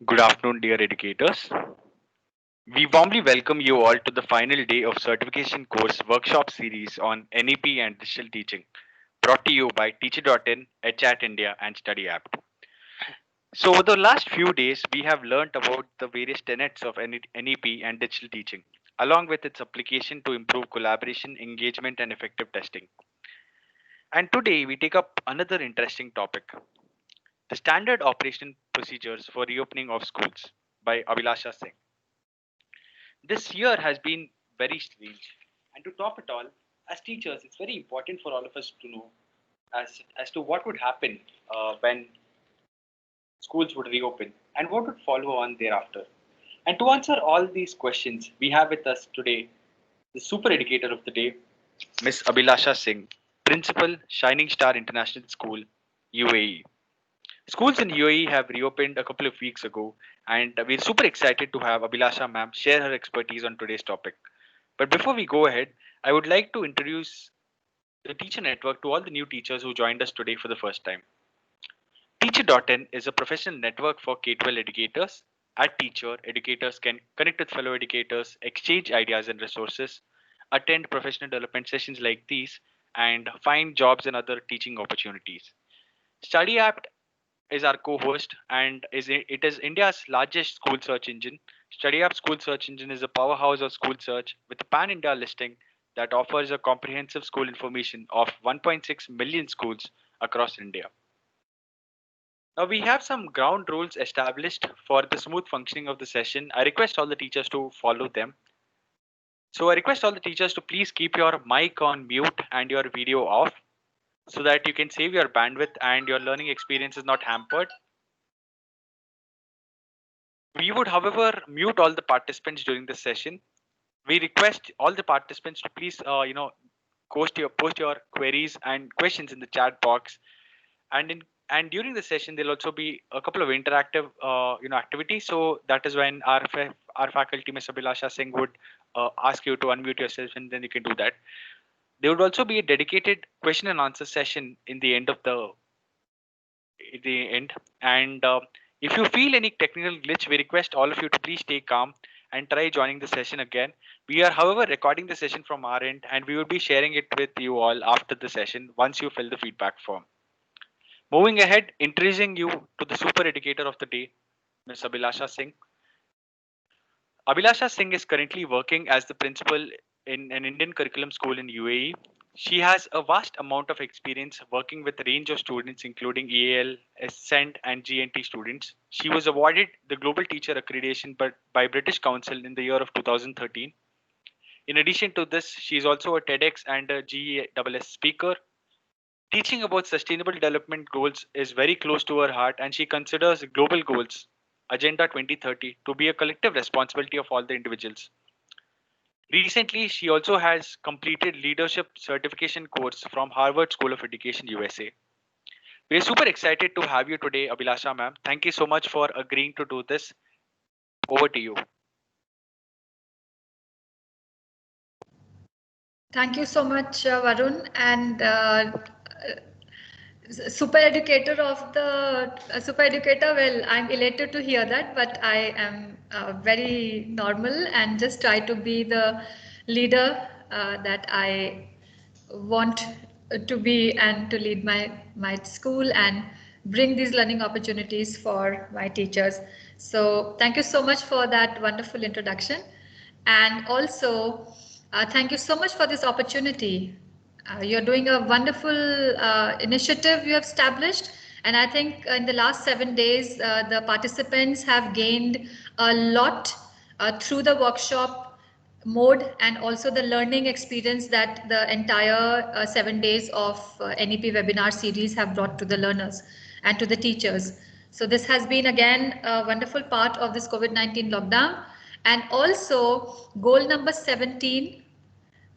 Good afternoon, dear educators. We warmly welcome you all to the final day of certification course workshop series on NEP and digital teaching, brought to you by Teacher.in, HChat India, and StudyApp. So, over the last few days, we have learnt about the various tenets of NEP and digital teaching, along with its application to improve collaboration, engagement, and effective testing. And today, we take up another interesting topic: the standard operation procedures for reopening of schools by Abhilasha Singh. This year has been very strange. And to top it all, as teachers, it's very important for all of us to know as to what would happen when schools would reopen and what would follow on thereafter. And to answer all these questions, we have with us today the super educator of the day, Miss Abhilasha Singh, Principal, Shining Star International School, UAE. Schools in UAE have reopened a couple of weeks ago, and we're super excited to have Abhilasha ma'am share her expertise on today's topic. But before we go ahead, I would like to introduce the Teacher Network to all the new teachers who joined us today for the first time. Teacher.in is a professional network for K-12 educators. At Teacher, educators can connect with fellow educators, exchange ideas and resources, attend professional development sessions like these, and find jobs and other teaching opportunities. StudyApp is our co-host and it is India's largest school search engine. StudyApp School Search Engine is a powerhouse of school search with a pan-India listing that offers a comprehensive school information of 1.6 million schools across India. Now we have some ground rules established for the smooth functioning of the session. I request all the teachers to follow them. So I request all the teachers to please keep your mic on mute and your video off so that you can save your bandwidth and your learning experience is not hampered. We would, however, mute all the participants during this session. We request all the participants to please, post your queries and questions in the chat box. And during the session, there'll also be a couple of interactive, activities. So that is when our faculty, Ms. Abhilasha Singh, would ask you to unmute yourself, and then you can do that. There would also be a dedicated question and answer session in the end of the end. And if you feel any technical glitch, we request all of you to please stay calm and try joining the session again. We are, however, recording the session from our end and we will be sharing it with you all after the session once you fill the feedback form. Moving ahead, introducing you to the super educator of the day, Ms. Abhilasha Singh. Abhilasha Singh is currently working as the principal in an Indian curriculum school in UAE. She has a vast amount of experience working with a range of students, including EAL, Ascent, and GNT students. She was awarded the Global Teacher Accreditation by British Council in the year of 2013. In addition to this, she is also a TEDx and a GESS speaker. Teaching about sustainable development goals is very close to her heart, and she considers global goals, Agenda 2030, to be a collective responsibility of all the individuals. Recently, she also has completed leadership certification course from Harvard School of Education, USA. We are super excited to have you today, Abhilasha ma'am. Thank you so much for agreeing to do this. Over to you. Thank you so much, Varun, and super educator of the super educator. Well, I'm elated to hear that, but I am very normal and just try to be the leader that I want to be and to lead my school and bring these learning opportunities for my teachers. So thank you so much for that wonderful introduction, and also thank you so much for this opportunity. You're doing a wonderful initiative you have established, and I think in the last 7 days, the participants have gained a lot through the workshop mode and also the learning experience that the entire 7 days of NEP webinar series have brought to the learners and to the teachers. So this has been again a wonderful part of this COVID-19 lockdown. And also goal number 17,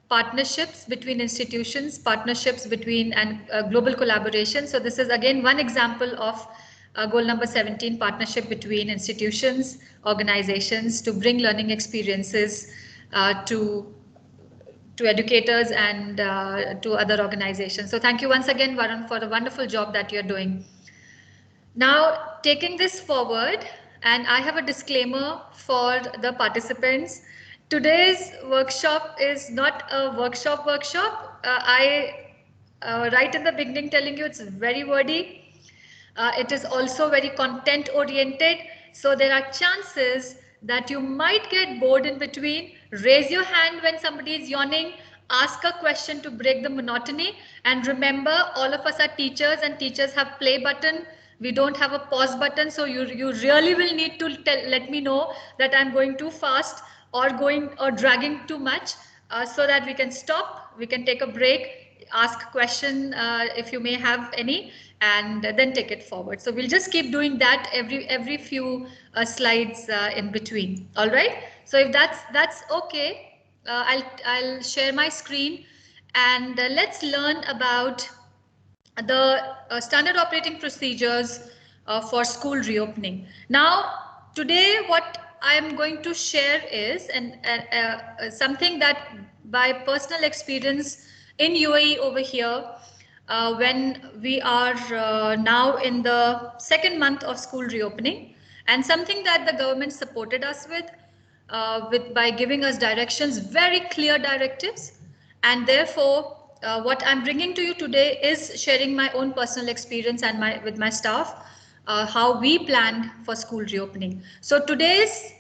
partnerships between institutions, partnerships between and global collaboration. So this is again one example of goal number 17, partnership between institutions, organizations to bring learning experiences to educators and to other organizations. So thank you once again, Varun, for the wonderful job that you're doing. Now, taking this forward, and I have a disclaimer for the participants. Today's workshop is not a workshop. Right in the beginning telling you it's very wordy. It is also very content oriented. So there are chances that you might get bored in between. Raise your hand when somebody is yawning. Ask a question to break the monotony. And remember, all of us are teachers and teachers have play button. We don't have a pause button. So you really will need to let me know that I'm going too fast or dragging too much, so that we can stop, we can take a break, ask question if you may have any, and then take it forward. So we'll just keep doing that every few slides in between. All right. So if that's okay, I'll share my screen, and let's learn about the standard operating procedures for school reopening. Now, today what I am going to share is something that by personal experience in UAE over here, when we are now in the second month of school reopening, and something that the government supported us with by giving us directions, very clear directives, and therefore what I'm bringing to you today is sharing my own personal experience and with my staff, how we planned for school reopening. So today's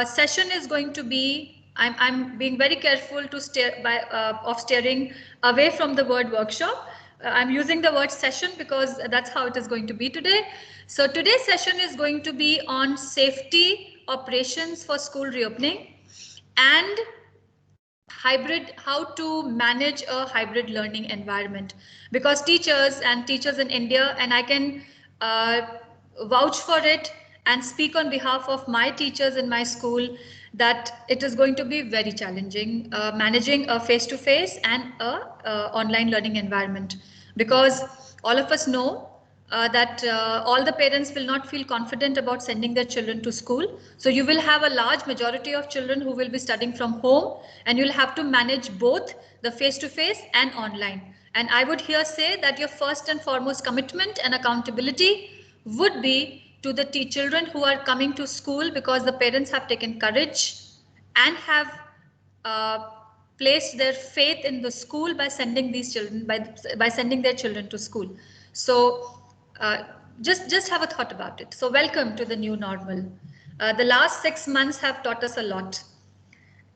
session is going to be, I'm being very careful to steering away from the word workshop. I'm using the word session because that's how it is going to be today. So today's session is going to be on safety operations for school reopening and how to manage a hybrid learning environment, because teachers in India, and I can vouch for it and speak on behalf of my teachers in my school, that it is going to be very challenging managing a face-to-face and a online learning environment, because all of us know that all the parents will not feel confident about sending their children to school. So you will have a large majority of children who will be studying from home, and you'll have to manage both the face-to-face and online. And I would here say that your first and foremost commitment and accountability would be to the children who are coming to school, because the parents have taken courage and have placed their faith in the school by sending these children, by sending their children to school. So just have a thought about it. So welcome to the new normal. The last 6 months have taught us a lot,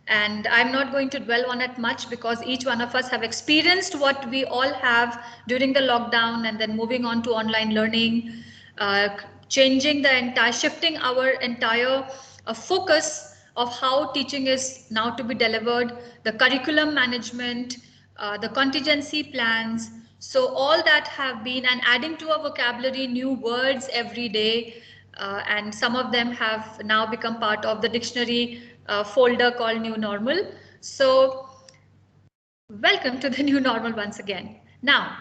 and I'm not going to dwell on it much, because each one of us have experienced what we all have during the lockdown, and then moving on to online learning, shifting our entire focus of how teaching is now to be delivered, the curriculum management, the contingency plans. So all that have been, and adding to our vocabulary new words every day, and some of them have now become part of the dictionary folder called New Normal. So welcome to the new normal once again. Now,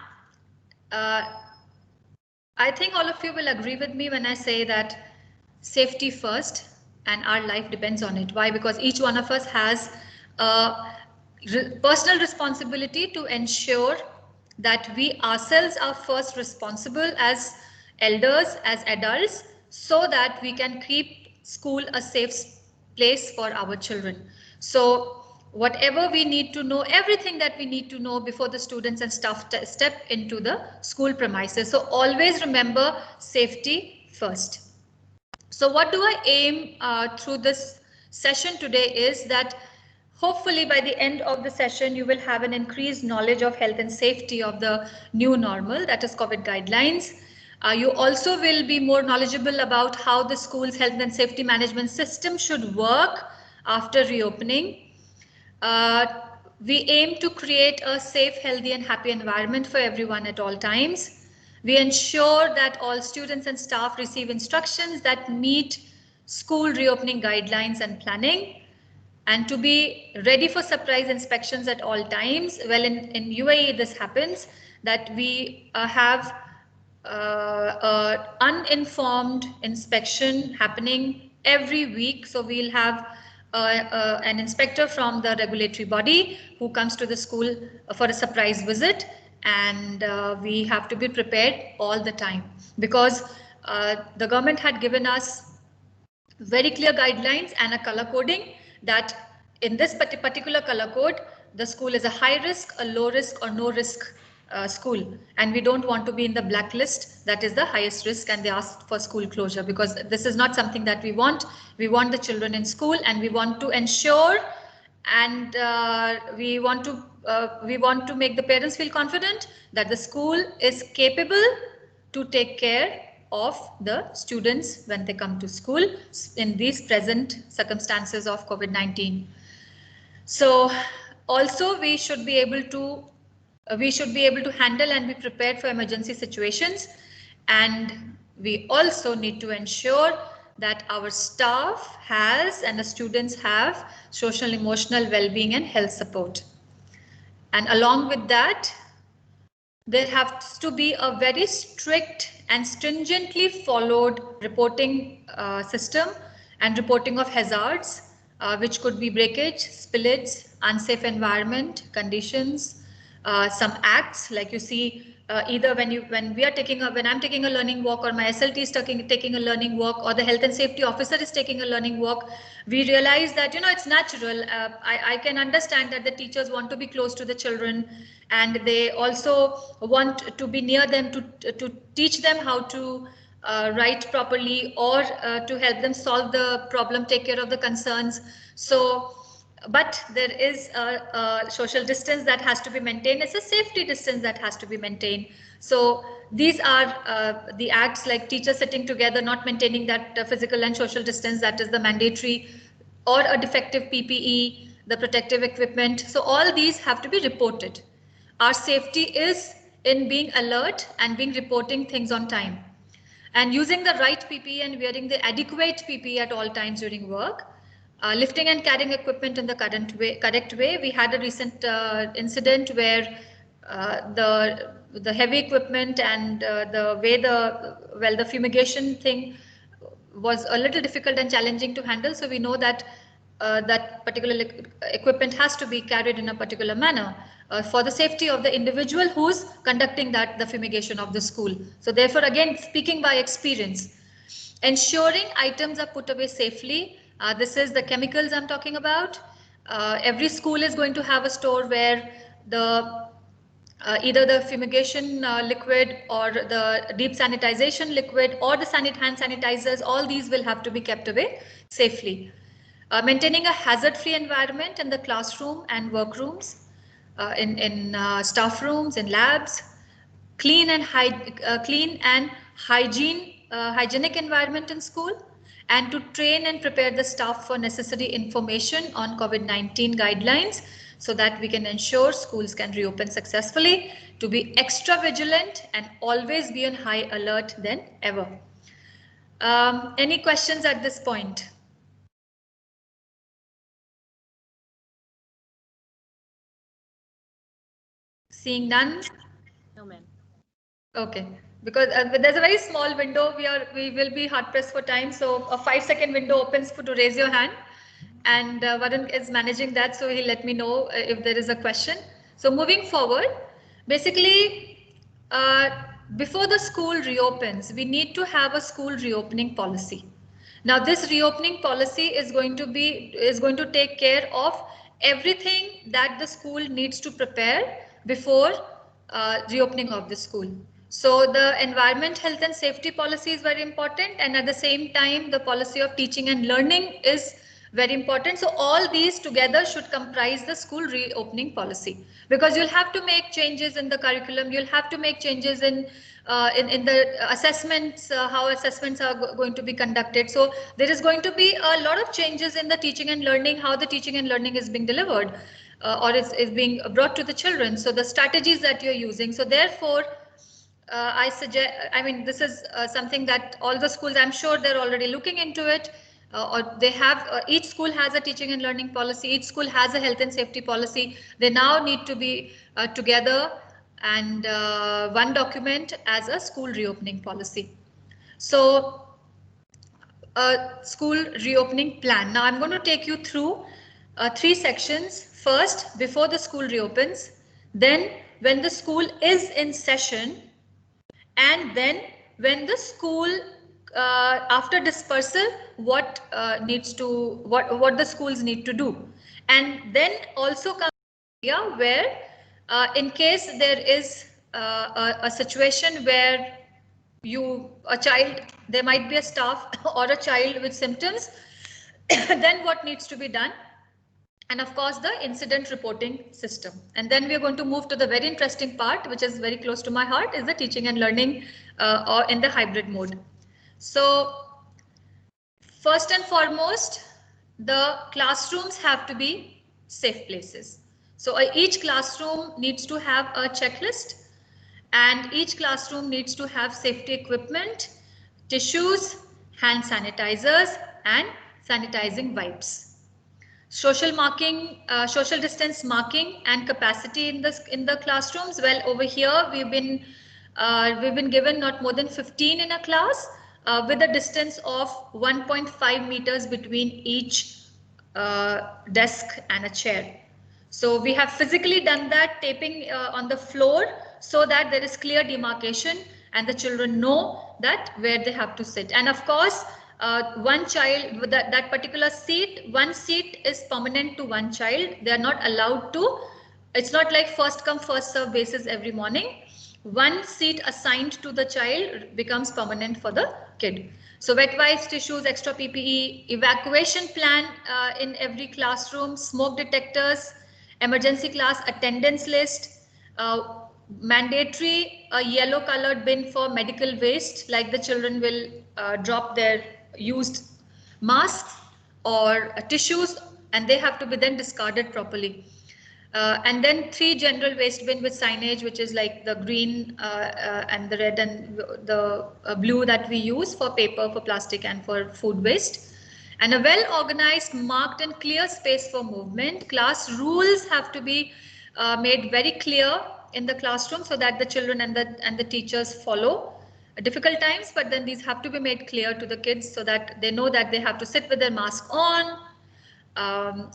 I think all of you will agree with me when I say that safety first, and our life depends on it. Why? Because each one of us has a personal responsibility to ensure that we ourselves are first responsible as elders, as adults, so that we can keep school a safe place for our children. So whatever we need to know, everything that we need to know before the students and staff step into the school premises. So always remember safety first. So what do I aim through this session today is that hopefully by the end of the session, you will have an increased knowledge of health and safety of the new normal, that is COVID guidelines. You also will be more knowledgeable about how the school's health and safety management system should work after reopening. We aim to create a safe, healthy and happy environment for everyone at all times. We ensure that all students and staff receive instructions that meet school reopening guidelines and planning, and to be ready for surprise inspections at all times. Well, in UAE, this happens that we have uninformed inspection happening every week. So we'll have an inspector from the regulatory body who comes to the school for a surprise visit, and we have to be prepared all the time, because the government had given us very clear guidelines and a color coding that in this particular color code, the school is a high risk, a low risk or no risk school, and we don't want to be in the blacklist that is the highest risk and they asked for school closure, because this is not something that we want. We want the children in school and we want to ensure and we want to make the parents feel confident that the school is capable to take care of the students when they come to school in these present circumstances of COVID-19. So also we should be able to handle and be prepared for emergency situations, and we also need to ensure that our staff has and the students have social emotional well-being and health support. And along with that, there has to be a very strict and stringently followed reporting system and reporting of hazards, which could be breakage, spillage, unsafe environment conditions, some acts like you see either when I'm taking a learning walk, or my SLT is taking a learning walk, or the health and safety officer is taking a learning walk, we realize that it's natural. I can understand that the teachers want to be close to the children and they also want to be near them to teach them how to write properly, or to help them solve the problem, take care of the concerns. So but there is a social distance that has to be maintained. It's a safety distance that has to be maintained. So these are the acts like teachers sitting together, not maintaining that physical and social distance, that is the mandatory, or a defective PPE, the protective equipment. So all these have to be reported. Our safety is in being alert and being reporting things on time, and using the right PPE and wearing the adequate PPE at all times during work. Lifting and carrying equipment in the correct way. We had a recent incident where the heavy equipment and the way the fumigation thing was a little difficult and challenging to handle. So we know that that particular equipment has to be carried in a particular manner for the safety of the individual who's conducting the fumigation of the school. So therefore, again, speaking by experience, ensuring items are put away safely. This is the chemicals I'm talking about. Every school is going to have a store where either the fumigation liquid or the deep sanitization liquid or the hand sanitizers, all these will have to be kept away safely. Maintaining a hazard-free environment in the classroom and workrooms, in staff rooms, in labs, clean and hygienic environment in school, and to train and prepare the staff for necessary information on COVID-19 guidelines so that we can ensure schools can reopen successfully, to be extra vigilant and always be on high alert than ever. Any questions at this point? Seeing none? No, ma'am. Okay, because there's a very small window. We will be hard pressed for time, so a 5-second window opens to raise your hand, and Varun is managing that, so he'll let me know if there is a question. So moving forward, basically, before the school reopens, we need to have a school reopening policy. Now, this reopening policy is going to take care of everything that the school needs to prepare before reopening of the school. So the environment, health and safety policy is very important, and at the same time the policy of teaching and learning is very important. So all these together should comprise the school reopening policy, because you'll have to make changes in the curriculum, you'll have to make changes in the assessments, how assessments are going to be conducted. So there is going to be a lot of changes in the teaching and learning, how the teaching and learning is being delivered or is being brought to the children. So the strategies that you're using. So therefore, I suggest, this is something that all the schools, I'm sure they're already looking into it, or they have, each school has a teaching and learning policy, each school has a health and safety policy. They now need to be together and one document as a school reopening policy. So a school reopening plan. Now I'm going to take you through 3 sections. First, before the school reopens, then when the school is in session, and then when the school after dispersal, what what the schools need to do. And then also comes where in case there is a situation where there might be a staff or a child with symptoms, then what needs to be done? And of course, the incident reporting system. And then we are going to move to the very interesting part, which is very close to my heart, is the teaching and learning or in the hybrid mode. So first and foremost, the classrooms have to be safe places. So each classroom needs to have a checklist, and each classroom needs to have safety equipment, tissues, hand sanitizers, and sanitizing wipes. Social marking, social distance marking, and capacity in the classrooms. Well, over here we've been given not more than 15 in a class, with a distance of 1.5 meters between each desk and a chair. So we have physically done that, taping on the floor so that there is clear demarcation and the children know that where they have to sit. And of course, one child with that particular seat, one seat is permanent to one child. They are not allowed to, it's not like first come first serve basis every morning. One seat assigned to the child becomes permanent for the kid. So wet wipes, tissues, extra PPE, evacuation plan in every classroom, smoke detectors, emergency class attendance list, mandatory yellow colored bin for medical waste, like the children will drop their used masks or tissues, and they have to be then discarded properly. And then 3 general waste bin with signage, which is like the green and the red and the blue that we use for paper, for plastic, and for food waste. And a well organized, marked and clear space for movement. Class rules have to be made very clear in the classroom so that the children and the teachers follow. Difficult times, but then these have to be made clear to the kids so that they know that they have to sit with their mask on.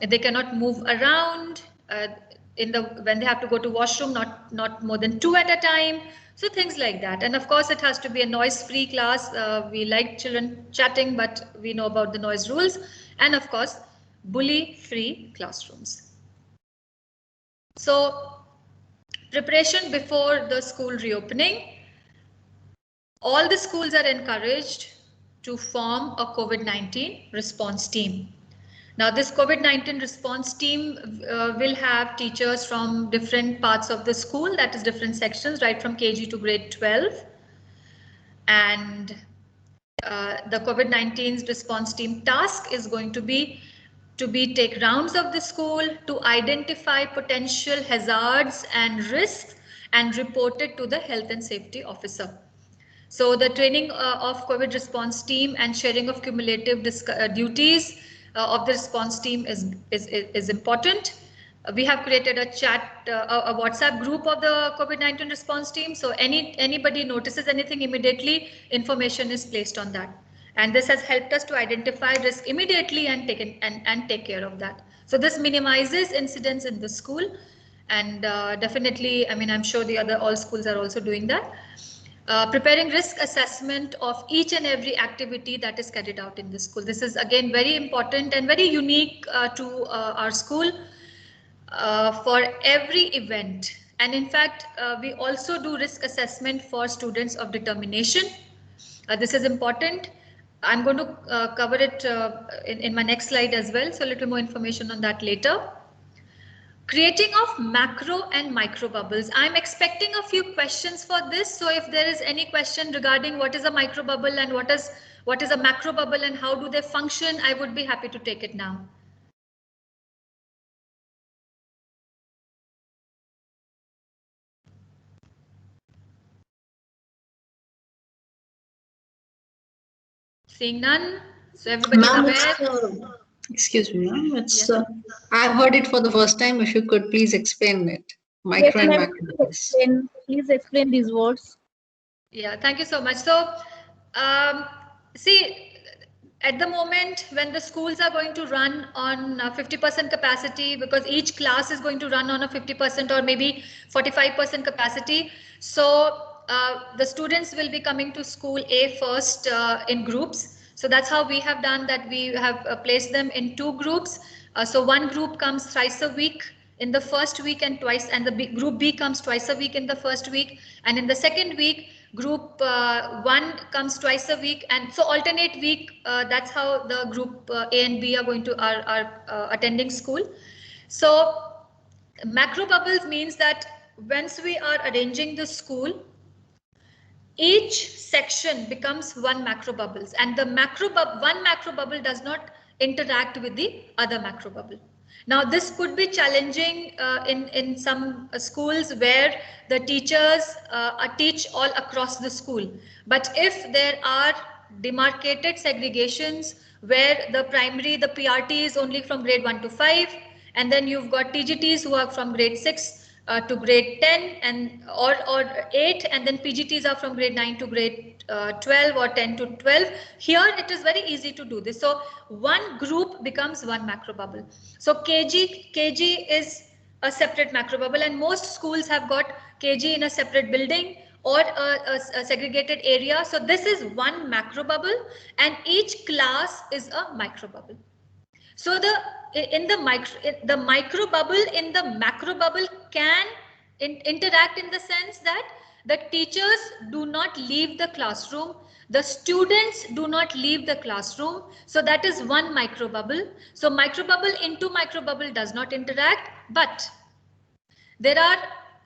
They cannot move around when they have to go to washroom, not more than 2 at a time. So things like that. And of course, it has to be a noise-free class. We like children chatting, but we know about the noise rules. And of course, bully-free classrooms. So preparation before the school reopening. All the schools are encouraged to form a COVID-19 response team. Now, this COVID-19 response team will have teachers from different parts of the school, that is different sections, right from KG to grade 12. And the COVID-19 response team task is going to be take rounds of the school to identify potential hazards and risks and report it to the health and safety officer. So the training of COVID response team and sharing of cumulative duties of the response team is important. We have created a chat, a WhatsApp group of the COVID-19 response team. So anybody notices anything immediately, information is placed on that. And this has helped us to identify risk immediately and take care of that. So this minimizes incidents in the school, and definitely, I mean, I'm sure all schools are also doing that. Preparing risk assessment of each and every activity that is carried out in the school. This is again very important and very unique to our school for every event. And in fact, we also do risk assessment for students of determination. This is important. I'm going to cover it in my next slide as well. So a little more information on that later. Creating of macro and micro bubbles. I'm expecting a few questions for this. So if there is any question regarding what is a micro bubble and what is a macro bubble and how do they function, I would be happy to take it now. Seeing none, so everybody is aware. Excuse me, ma'am. It's I've heard it for the first time. If you could please explain it. Micro and macro. Please explain these words. Yeah, thank you so much. So, see, at the moment when the schools are going to run on 50% capacity, because each class is going to run on a 50% or maybe 45% capacity. So the students will be coming to school first in groups. So that's how we have done that. We have placed them in 2 groups. So one group comes thrice a week in the first week and twice, and the group B comes twice a week in the first week, and in the second week group 1 comes twice a week, and so alternate week. That's how the group A and B are going to are attending school. So macro bubbles means that once we are arranging the school, each section becomes one macro bubbles, and the one macro bubble does not interact with the other macro bubble. Now this could be challenging in some schools where the teachers teach all across the school. But if there are demarcated segregations where the primary, the PRT is only from grade 1 to 5, and then you've got TGTs who are from grade 6 to grade 10 and or 8, and then PGTs are from grade 9 to grade 12 or 10 to 12. Here it is very easy to do this. So one group becomes one macro bubble. So KG is a separate macro bubble, and most schools have got KG in a separate building or a segregated area. So this is one macro bubble, and each class is a micro bubble. So the micro bubble in the macro bubble can interact in the sense that the teachers do not leave the classroom, the students do not leave the classroom. So that is one micro bubble. So micro bubble into micro bubble does not interact, but there are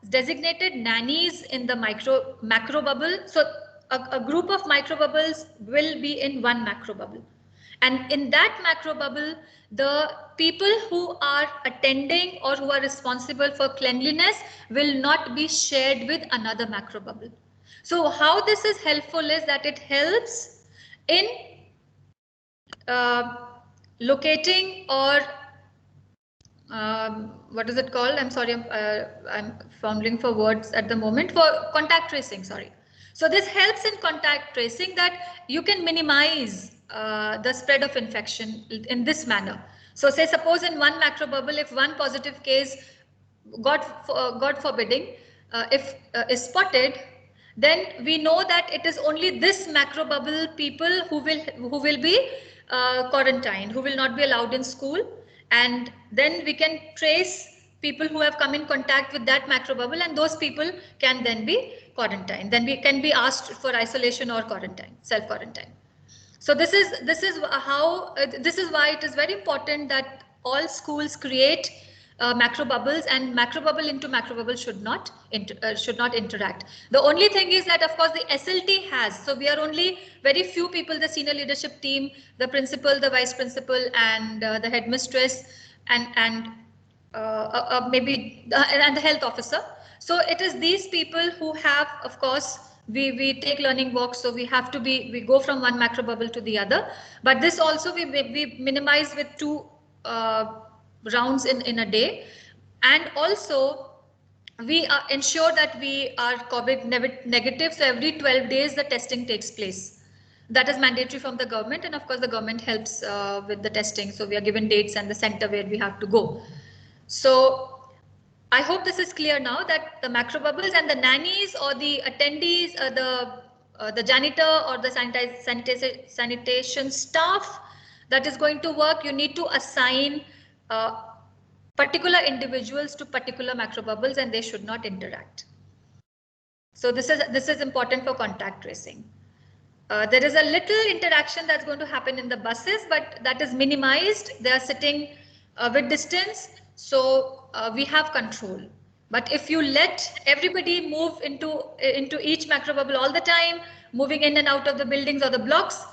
designated nannies in the macro bubble. So a group of micro bubbles will be in one macro bubble. And in that macro bubble, the people who are attending or who are responsible for cleanliness will not be shared with another macro bubble. So how this is helpful is that it helps in locating or what is it called? I'm sorry, I'm fumbling for words at the moment. For contact tracing, sorry. So this helps in contact tracing, that you can minimize the spread of infection in this manner. So say suppose in one macro bubble, if one positive case, God forbidding, if is spotted, then we know that it is only this macro bubble people who will be quarantined, who will not be allowed in school, and then we can trace people who have come in contact with that macro bubble, and those people can then be quarantined. Then we can be asked for isolation or quarantine, self-quarantine. So this is why it is very important that all schools create macro bubbles, and macro bubble into macro bubble should not interact. The only thing is that of course the SLT has, so we are only very few people, the senior leadership team, the principal, the vice principal, and the headmistress, and maybe and the health officer. So it is these people who have, of course, we take learning walks, so we have to we go from one macro bubble to the other. But this also we minimize with 2 rounds in a day, and also we ensure that we are COVID negative. So every 12 days the testing takes place. That is mandatory from the government, and of course the government helps with the testing. So we are given dates and the center where we have to go. So I hope this is clear now, that the macro bubbles and the nannies or the attendees, the janitor or the sanitation staff that is going to work, you need to assign particular individuals to particular macro bubbles, and they should not interact. So this is important for contact tracing. There is a little interaction that's going to happen in the buses, but that is minimized. They are sitting with distance, so we have control. But if you let everybody move into each macro bubble all the time, moving in and out of the buildings or the blocks,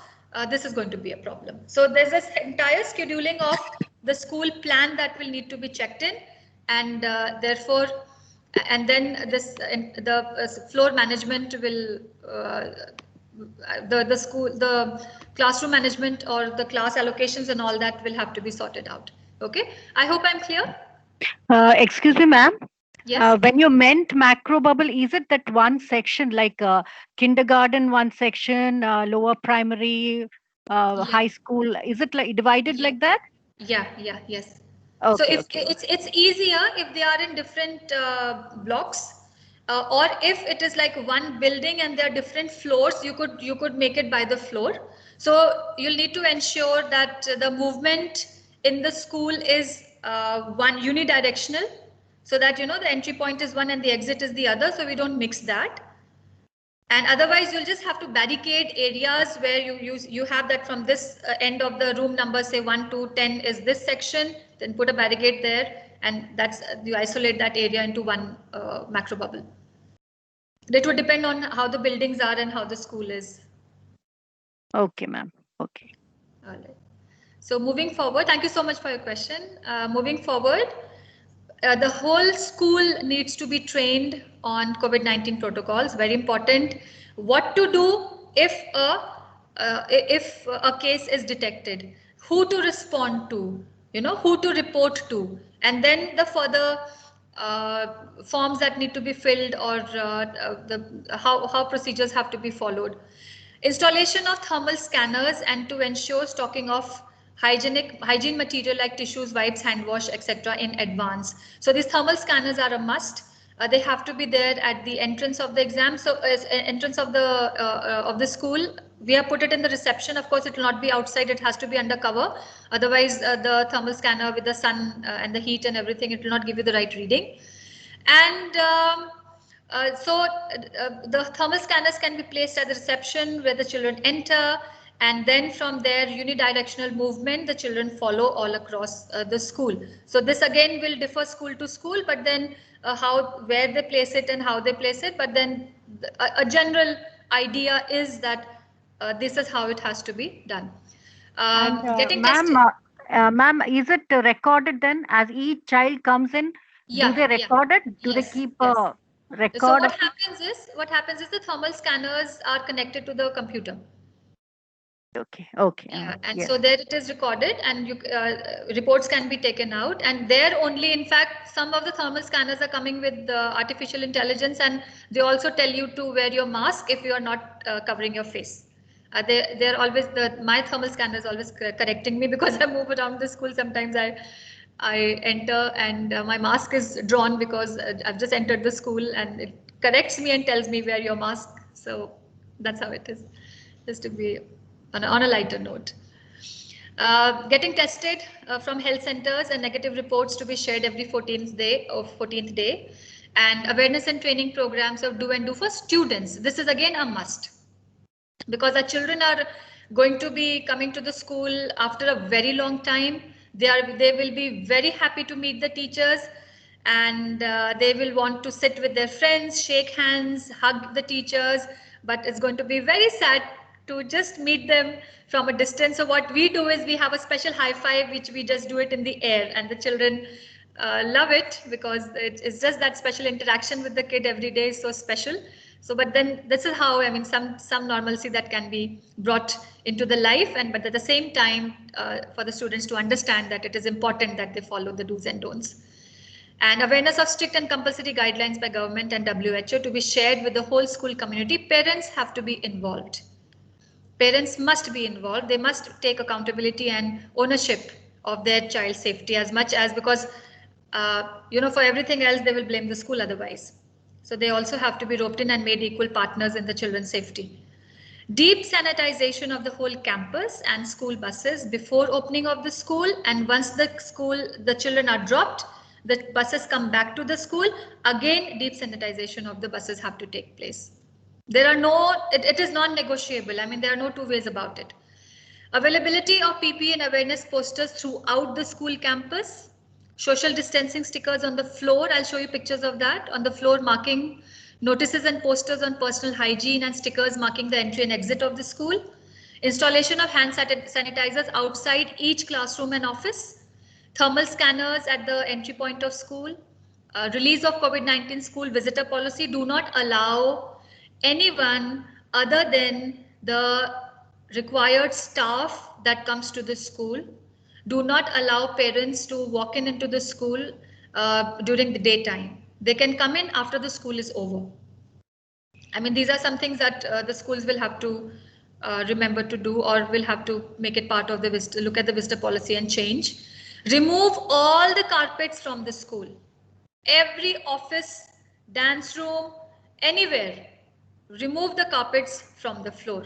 this is going to be a problem. So there's this entire scheduling of the school plan that will need to be checked in, and therefore, and then the floor management will the classroom management or the class allocations and all that will have to be sorted out. Okay, I hope I'm clear. Excuse me, ma'am. Yes. When you meant macro bubble, is it that one section, like kindergarten, one section, lower primary, high school? Is it like divided like that? Yes. Okay, so it's easier if they are in different blocks, or if it is like one building and there are different floors, you could make it by the floor. So you'll need to ensure that the movement in the school is one unidirectional, so that the entry point is one and the exit is the other, so we don't mix that. And otherwise you'll just have to barricade areas where you have that from this end of the room number, say 1 to 10 is this section, then put a barricade there, and that's you isolate that area into one macro bubble. It would depend on how the buildings are and how the school is. Okay, ma'am. Okay. All right. So moving forward, thank you so much for your question. Moving forward, the whole school needs to be trained on COVID-19 protocols. Very important. What to do if a case is detected, who to respond to, who to report to, and then the further forms that need to be filled, or how procedures have to be followed. Installation of thermal scanners, and to ensure stocking of hygiene material like tissues, wipes, hand wash, etc. in advance. So these thermal scanners are a must. They have to be there at the entrance of the exam. So entrance of the school, we have put it in the reception. Of course, it will not be outside. It has to be undercover. Otherwise, the thermal scanner with the sun and the heat and everything, it will not give you the right reading. And the thermal scanners can be placed at the reception where the children enter, and then from there unidirectional movement, the children follow all across the school. So this again will differ school to school, but then where they place it and how they place it, but then a general idea is that this is how it has to be done. Getting tested. Ma'am, is it recorded then as each child comes in? Yeah, do they record it? Do yes, they keep yes. a record? So what happens is the thermal scanners are connected to the computer. Okay. Yeah, and so there it is recorded, and reports can be taken out, and there only, in fact, some of the thermal scanners are coming with artificial intelligence, and they also tell you to wear your mask if you are not covering your face. They're always, my thermal scanner is always correcting me, because I move around the school. Sometimes I enter and my mask is drawn because I've just entered the school, and it corrects me and tells me wear your mask. So that's how it is, just to be on a lighter note. Getting tested from health centers, and negative reports to be shared every 14th day, and awareness and training programs of do and do for students. This is again a must, because our children are going to be coming to the school after a very long time. They will be very happy to meet the teachers, and they will want to sit with their friends, shake hands, hug the teachers, but it's going to be very sad to just meet them from a distance. So what we do is we have a special high five, which we just do it in the air, and the children love it, because it's just that special interaction with the kid every day is so special. So, but then this is how, I mean, some normalcy that can be brought into the life, but at the same time, for the students to understand that it is important that they follow the do's and don'ts. And awareness of strict and compulsory guidelines by government and WHO to be shared with the whole school community. Parents have to be involved. Parents must be involved. They must take accountability and ownership of their child's safety as much as, because for everything else they will blame the school otherwise. So they also have to be roped in and made equal partners in the children's safety. Deep sanitization of the whole campus and school buses before opening of the school, and once the children are dropped, the buses come back to the school, again deep sanitization of the buses have to take place. It is non-negotiable. I mean, there are no two ways about it. Availability of PPE and awareness posters throughout the school campus. Social distancing stickers on the floor. I'll show you pictures of that. On the floor, marking notices and posters on personal hygiene, and stickers marking the entry and exit of the school. Installation of hand sanitizers outside each classroom and office. Thermal scanners at the entry point of school. Release of COVID-19 school visitor policy. Do not allow anyone other than the required staff that comes to the school. Do not allow parents to walk into the school during the daytime. They can come in after the school is over. I mean, these are some things that the schools will have to remember to do, or will have to make it part of the look at the visitor policy and change. Remove all the carpets from the school. Every office dance room, anywhere. Remove the carpets from the floor.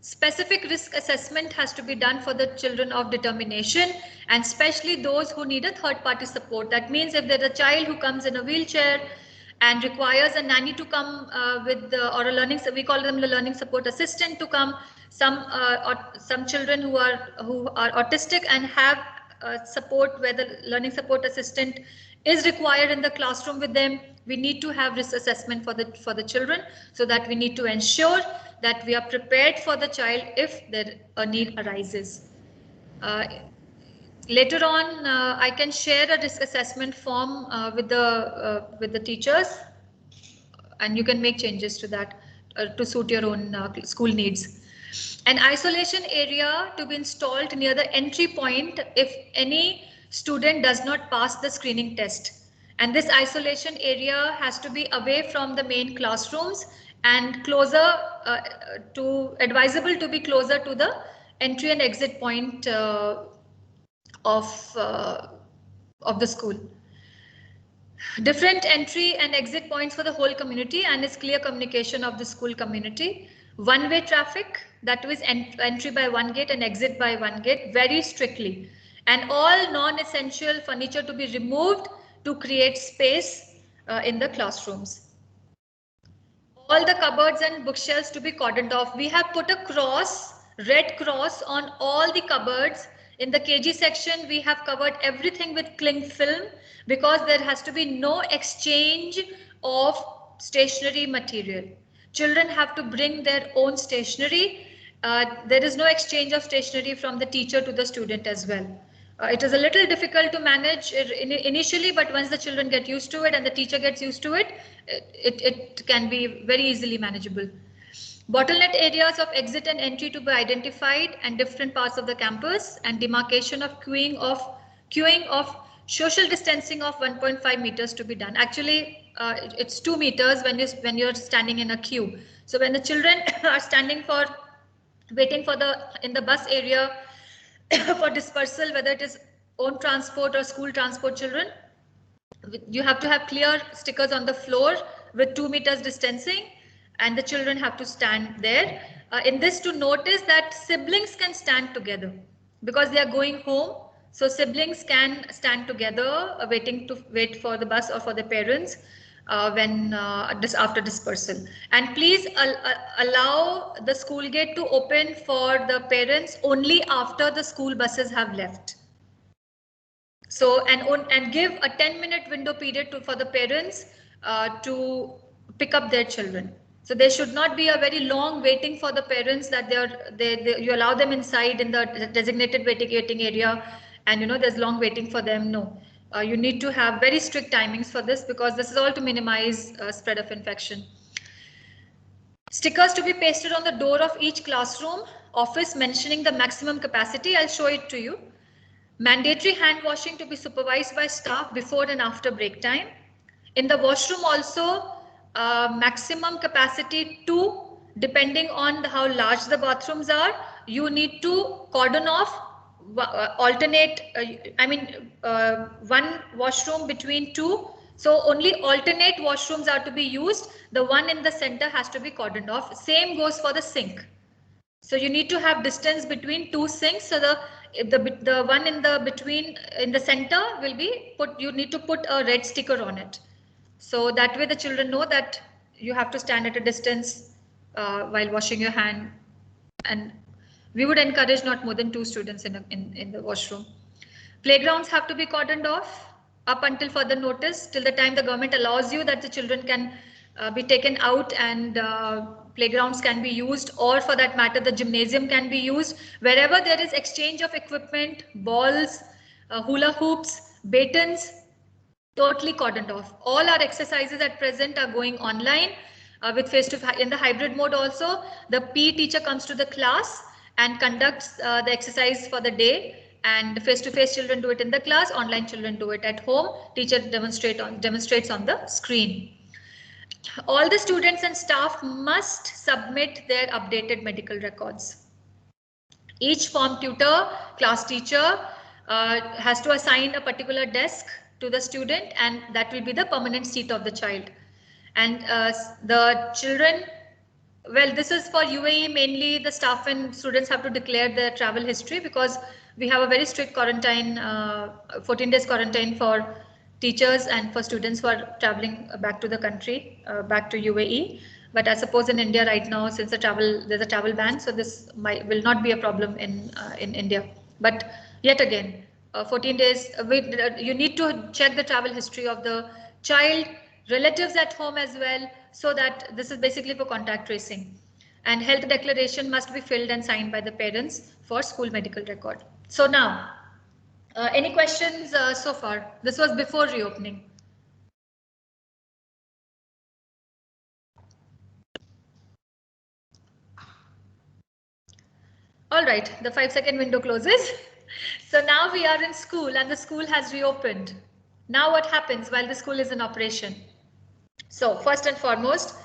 Specific risk assessment has to be done for the children of determination, and especially those who need a third party support. That means if there's a child who comes in a wheelchair and requires a nanny to come or a learning, we call them the learning support assistant to come. Some children who are autistic and have support where the learning support assistant is required in the classroom with them. We need to have risk assessment for the children, so that we need to ensure that we are prepared for the child if a need arises. Later on, I can share a risk assessment form with the teachers, and you can make changes to that to suit your own school needs. An isolation area to be installed near the entry point if any student does not pass the screening test. And this isolation area has to be away from the main classrooms and advisable to be closer to the entry and exit point of the school. Different entry and exit points for the whole community, and is clear communication of the school community. One-way traffic, that is entry by one gate and exit by one gate, very strictly. And all non-essential furniture to be removed to create space in the classrooms. All the cupboards and bookshelves to be cordoned off. We have put a cross, red cross, on all the cupboards. In the KG section, we have covered everything with cling film, because there has to be no exchange of stationery material. Children have to bring their own stationery. There is no exchange of stationery from the teacher to the student as well. It is a little difficult to manage initially, but once the children get used to it and the teacher gets used to it, it can be very easily manageable. Bottleneck areas of exit and entry to be identified, and different parts of the campus, and demarcation of queuing of social distancing of 1.5 meters to be done. Actually, it's 2 meters when you're standing in a queue. So when the children are waiting in the bus area for dispersal, whether it is own transport or school transport children, you have to have clear stickers on the floor with 2 meters distancing, and the children have to stand there. In this, to notice that siblings can stand together because they are going home. So siblings can stand together wait for the bus or for the parents after dispersal. And please allow the school gate to open for the parents only after the school buses have left. So and give a 10-minute window period for the parents to pick up their children. So there should not be a very long waiting for the parents, that you allow them inside in the designated waiting area, and there's long waiting for them. No, you need to have very strict timings for this, because this is all to minimize spread of infection. Stickers to be pasted on the door of each classroom office mentioning the maximum capacity. I'll show it to you. Mandatory hand washing to be supervised by staff before and after break time. In the washroom also, maximum capacity 2, depending on how large the bathrooms are. You need to cordon off, alternate, one washroom between 2. So only alternate washrooms are to be used. The one in the center has to be cordoned off. Same goes for the sink. So you need to have distance between 2 sinks. So the one in the center will be you need to put a red sticker on it. So that way the children know that you have to stand at a distance while washing your hand. And we would encourage not more than 2 students in the washroom. Playgrounds have to be cordoned off up until further notice, till the time the government allows you that the children can be taken out and playgrounds can be used, or for that matter the gymnasium can be used. Wherever there is exchange of equipment, balls, hula hoops, batons, totally cordoned off. All our exercises at present are going online with face-to-face. In the hybrid mode also, the PE teacher comes to the class and conducts the exercise for the day, and face-to-face children do it in the class, online children do it at home. Teacher demonstrates on the screen. All the students and staff must submit their updated medical records. Each form tutor, class teacher has to assign a particular desk to the student, and that will be the permanent seat of the child. And the children, well, this is for UAE mainly. The staff and students have to declare their travel history because we have a very strict quarantine, 14 days quarantine for teachers and for students who are traveling back to the country, back to UAE. But I suppose in India right now, since there's a travel ban, so this will not be a problem in India. But yet again, 14 days, you need to check the travel history of the child, relatives at home as well, so that this is basically for contact tracing. And health declaration must be filled and signed by the parents for school medical record. So now, any questions so far? This was before reopening. All right, the 5-second window closes. So now we are in school and the school has reopened. Now what happens while the school is in operation? So first and foremost,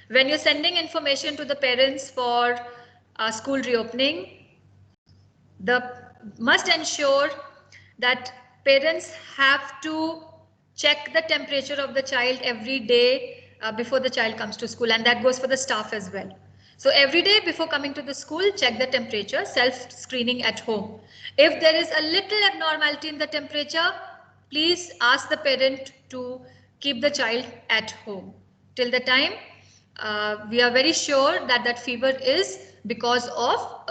when you're sending information to the parents for school reopening, must ensure that parents have to check the temperature of the child every day before the child comes to school, and that goes for the staff as well. So every day before coming to the school, check the temperature, self-screening at home. If there is a little abnormality in the temperature, please ask the parent to keep the child at home till the time we are very sure that that fever is because of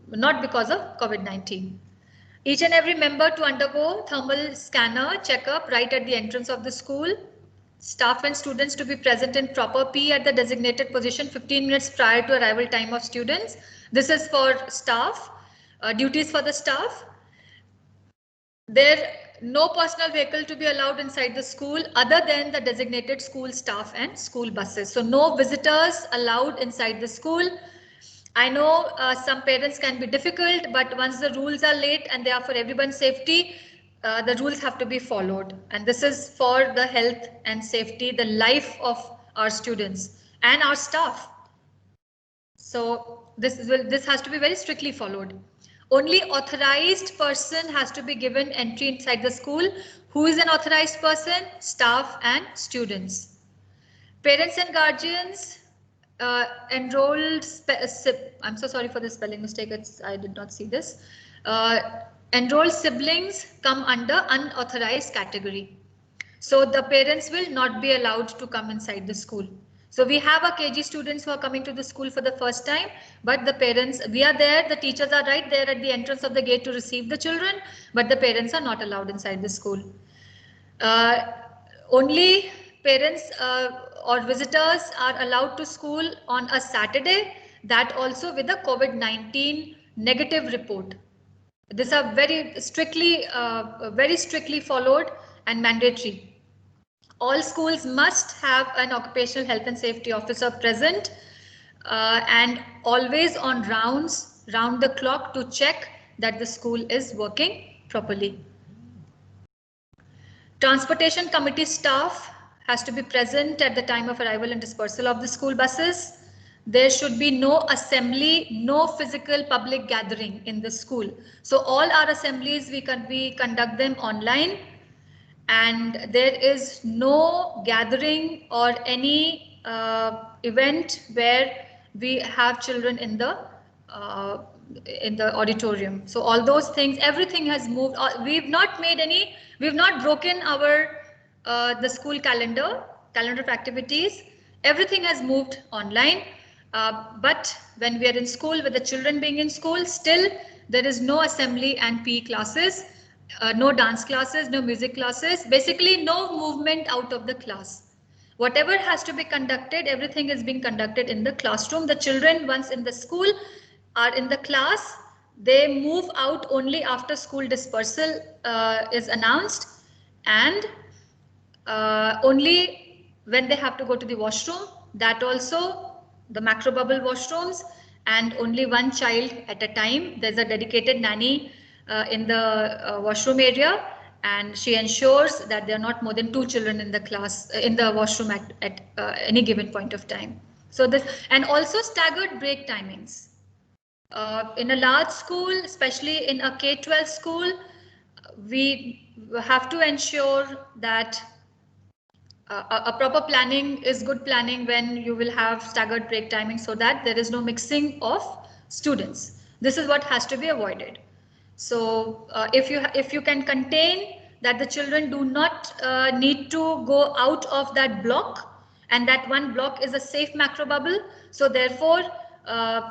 not because of COVID-19. Each and every member to undergo thermal scanner checkup right at the entrance of the school. Staff and students to be present in proper P at the designated position 15 minutes prior to arrival time of students. This is for staff, duties for the staff. No personal vehicle to be allowed inside the school other than the designated school staff and school buses. So no visitors allowed inside the school. I know some parents can be difficult, but once the rules are laid and they are for everyone's safety, the rules have to be followed. And this is for the health and safety, the life of our students and our staff. So this has to be very strictly followed. Only authorized person has to be given entry inside the school. Who is an authorized person? Staff and students. Parents and guardians enrolled, I'm so sorry for the spelling mistake, I did not see this. Enrolled siblings come under unauthorized category. So the parents will not be allowed to come inside the school. So we have our KG students who are coming to the school for the first time, but the parents, we are there, the teachers are right there at the entrance of the gate to receive the children, but the parents are not allowed inside the school. Only parents or visitors are allowed to school on a Saturday, that also with a COVID-19 negative report. These are very strictly followed and mandatory. All schools must have an occupational health and safety officer present and always on rounds, round the clock to check that the school is working properly. Transportation committee staff has to be present at the time of arrival and dispersal of the school buses. There should be no assembly, no physical public gathering in the school. So all our assemblies, we conduct them online, and there is no gathering or any event where we have children in the auditorium. So all those things, everything has moved. We've not broken our the school calendar of activities. Everything has moved online. But when we are in school, with the children being in school, still there is no assembly and PE classes. No dance classes, no music classes, basically no movement out of the class. Whatever has to be conducted, everything is being conducted in the classroom. The children, once in the school, are in the class. They move out only after school dispersal is announced, and only when they have to go to the washroom, that also the macro bubble washrooms, and only one child at a time. There's a dedicated nanny in the washroom area, and she ensures that there are not more than 2 children in the class in the washroom at any given point of time. So this, and also staggered break timings. In a large school, especially in a K-12 school, we have to ensure that a proper planning is good planning when you will have staggered break timing so that there is no mixing of students. This is what has to be avoided. So if you can contain that the children do not need to go out of that block, and that one block is a safe macro bubble, so therefore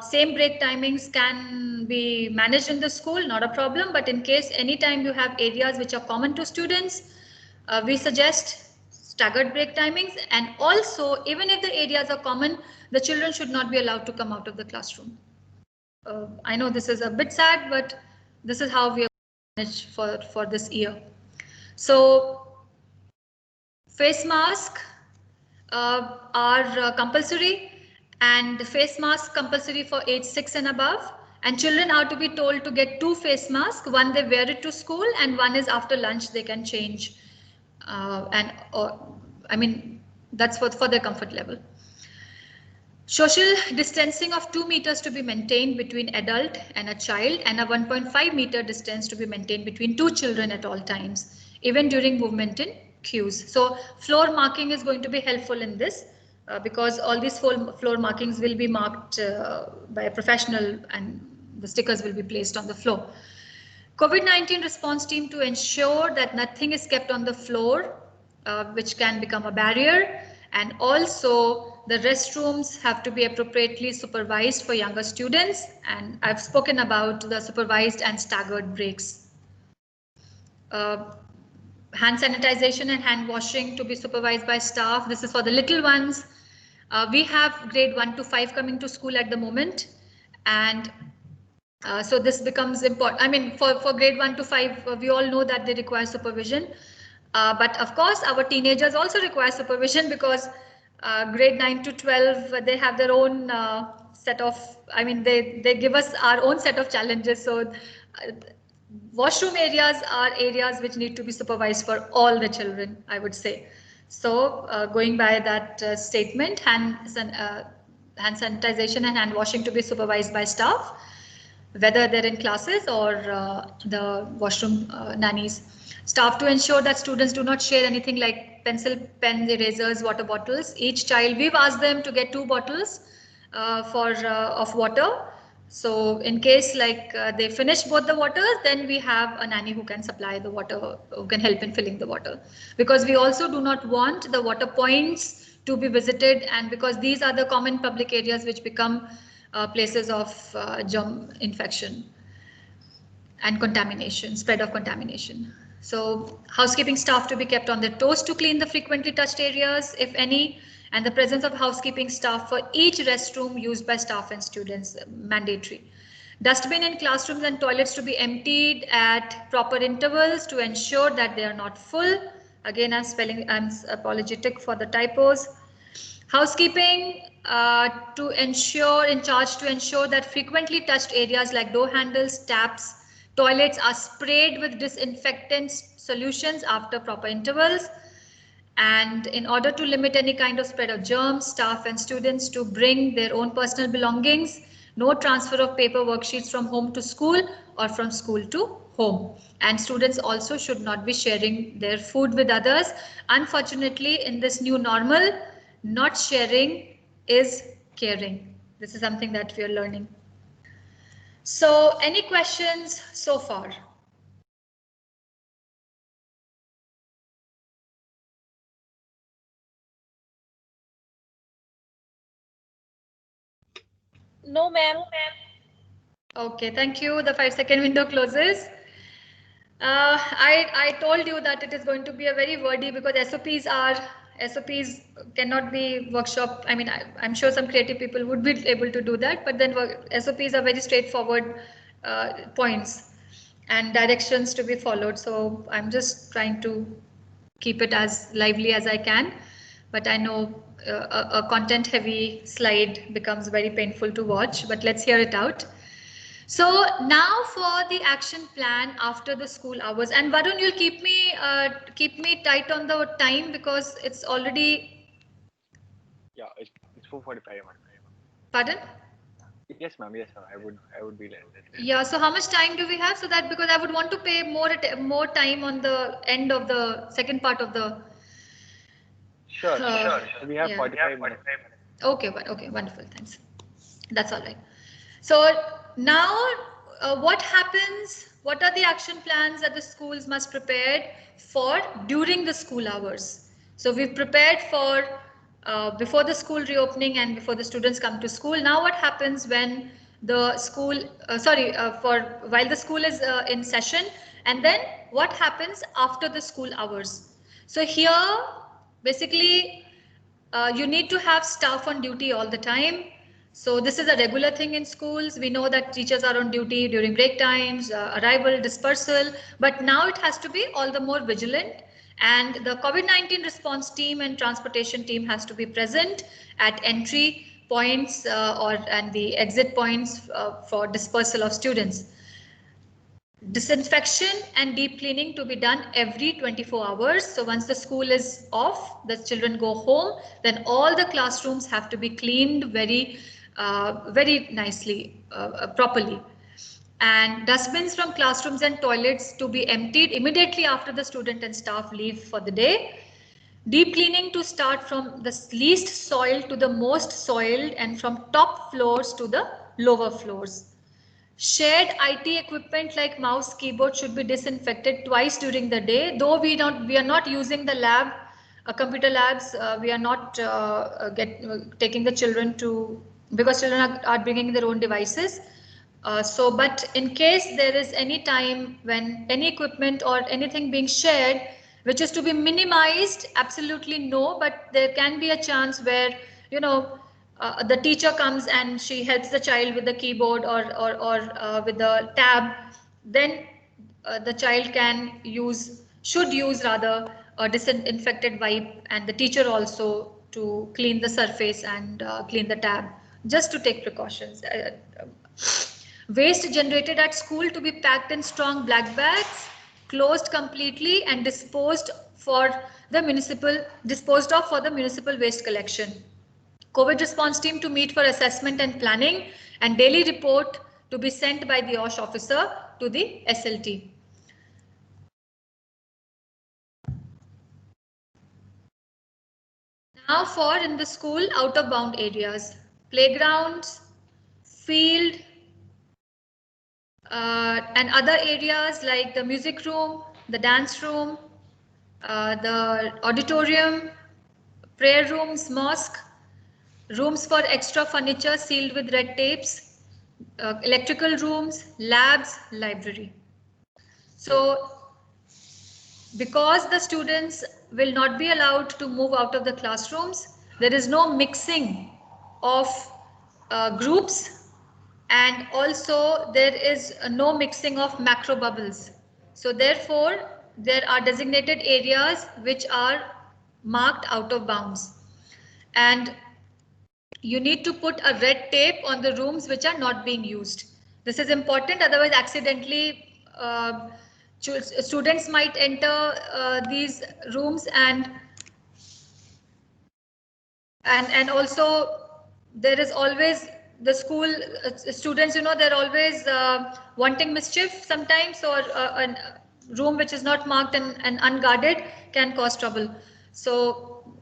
same break timings can be managed in the school, not a problem. But in case anytime you have areas which are common to students, we suggest staggered break timings. And also, even if the areas are common, the children should not be allowed to come out of the classroom. I know this is a bit sad, but this is how we are managed for this year. So face mask are compulsory, and face mask compulsory for age 6 and above. And children are to be told to get 2 face masks. One they wear it to school, and one is after lunch they can change. I mean, that's for their comfort level. Social distancing of 2 meters to be maintained between adult and a child, and a 1.5 meter distance to be maintained between 2 children at all times, even during movement in queues. So floor marking is going to be helpful in this because all these floor markings will be marked by a professional, and the stickers will be placed on the floor. COVID-19 response team to ensure that nothing is kept on the floor which can become a barrier, and also the restrooms have to be appropriately supervised for younger students, and I've spoken about the supervised and staggered breaks. Hand sanitization and hand washing to be supervised by staff. This is for the little ones. We have grade 1 to 5 coming to school at the moment, and so this becomes important. I mean, for grade 1 to 5, we all know that they require supervision. But of course, our teenagers also require supervision, because grade 9 to 12, they have their own set of, I mean, they give us our own set of challenges. So washroom areas are areas which need to be supervised for all the children, I would say. So going by that statement, hand sanitization and hand washing to be supervised by staff, whether they're in classes or the washroom nannies. Staff to ensure that students do not share anything like pencil, pens, erasers, water bottles. Each child, we've asked them to get 2 bottles of water. So in case like they finish both the waters, then we have a nanny who can supply the water, who can help in filling the water. Because we also do not want the water points to be visited, and because these are the common public areas which become places of germ infection and contamination, spread of contamination. So housekeeping staff to be kept on their toes to clean the frequently touched areas, if any, and the presence of housekeeping staff for each restroom used by staff and students, mandatory. Dustbin in classrooms and toilets to be emptied at proper intervals to ensure that they are not full. Again, I'm apologetic for the typos. Housekeeping in charge to ensure that frequently touched areas like door handles, taps, toilets are sprayed with disinfectant solutions after proper intervals. And in order to limit any kind of spread of germs, staff and students to bring their own personal belongings. No transfer of paper worksheets from home to school or from school to home. And students also should not be sharing their food with others. Unfortunately, in this new normal, not sharing is caring. This is something that we are learning. So, any questions so far? No, ma'am. Okay, thank you. The 5-second window closes. I told you that it is going to be a very wordy, because SOPs cannot be workshop. I mean, I'm sure some creative people would be able to do that, but then SOPs are very straightforward points and directions to be followed. So I'm just trying to keep it as lively as I can, but I know a content heavy slide becomes very painful to watch, but let's hear it out. So now for the action plan after the school hours, and Varun, you'll keep me tight on the time, because it's already. Yeah, it's 4:45. Pardon? Yes, ma'am. Yes, ma'am. I would be like that. Yeah. So how much time do we have? So that, because I would want to pay more time on the end of the second part of the. Sure. We have Yeah. 45 minutes. Okay, wonderful. Thanks. That's all right. So now, what happens? What are the action plans that the schools must prepare for during the school hours? So we've prepared for before the school reopening and before the students come to school. Now, what happens when the school? For while the school is in session, and then what happens after the school hours? So here, basically, you need to have staff on duty all the time. So this is a regular thing in schools. We know that teachers are on duty during break times, arrival, dispersal, but now it has to be all the more vigilant. And the COVID-19 response team and transportation team has to be present at entry points and the exit points for dispersal of students. Disinfection and deep cleaning to be done every 24 hours. So once the school is off, the children go home, then all the classrooms have to be cleaned very nicely, properly. And dustbins from classrooms and toilets to be emptied immediately after the student and staff leave for the day. Deep cleaning to start from the least soiled to the most soiled, and from top floors to the lower floors. Shared IT equipment like mouse, keyboard should be disinfected twice during the day. Though we are not using the lab, computer labs. We are not taking the children to, because children are bringing their own devices. But in case there is any time when any equipment or anything being shared, which is to be minimized, absolutely no. But there can be a chance where, the teacher comes and she helps the child with the keyboard or with the tab, then the child should use rather a disinfected wipe, and the teacher also to clean the surface and clean the tab, just to take precautions. Waste generated at school to be packed in strong black bags, closed completely, and disposed of for the municipal waste collection. COVID response team to meet for assessment and planning, and daily report to be sent by the OSH officer to the SLT. Now for in the school out of bound areas, playgrounds, field, and other areas like the music room, the dance room, the auditorium, prayer rooms, mosque, rooms for extra furniture sealed with red tapes, electrical rooms, labs, library. So because the students will not be allowed to move out of the classrooms, there is no mixing of groups, and also there is no mixing of macro bubbles. So therefore, there are designated areas which are marked out of bounds. And you need to put a red tape on the rooms which are not being used. This is important, otherwise accidentally students might enter these rooms, and also there is always the school students, they're always wanting mischief sometimes, or a room which is not marked and unguarded can cause trouble. So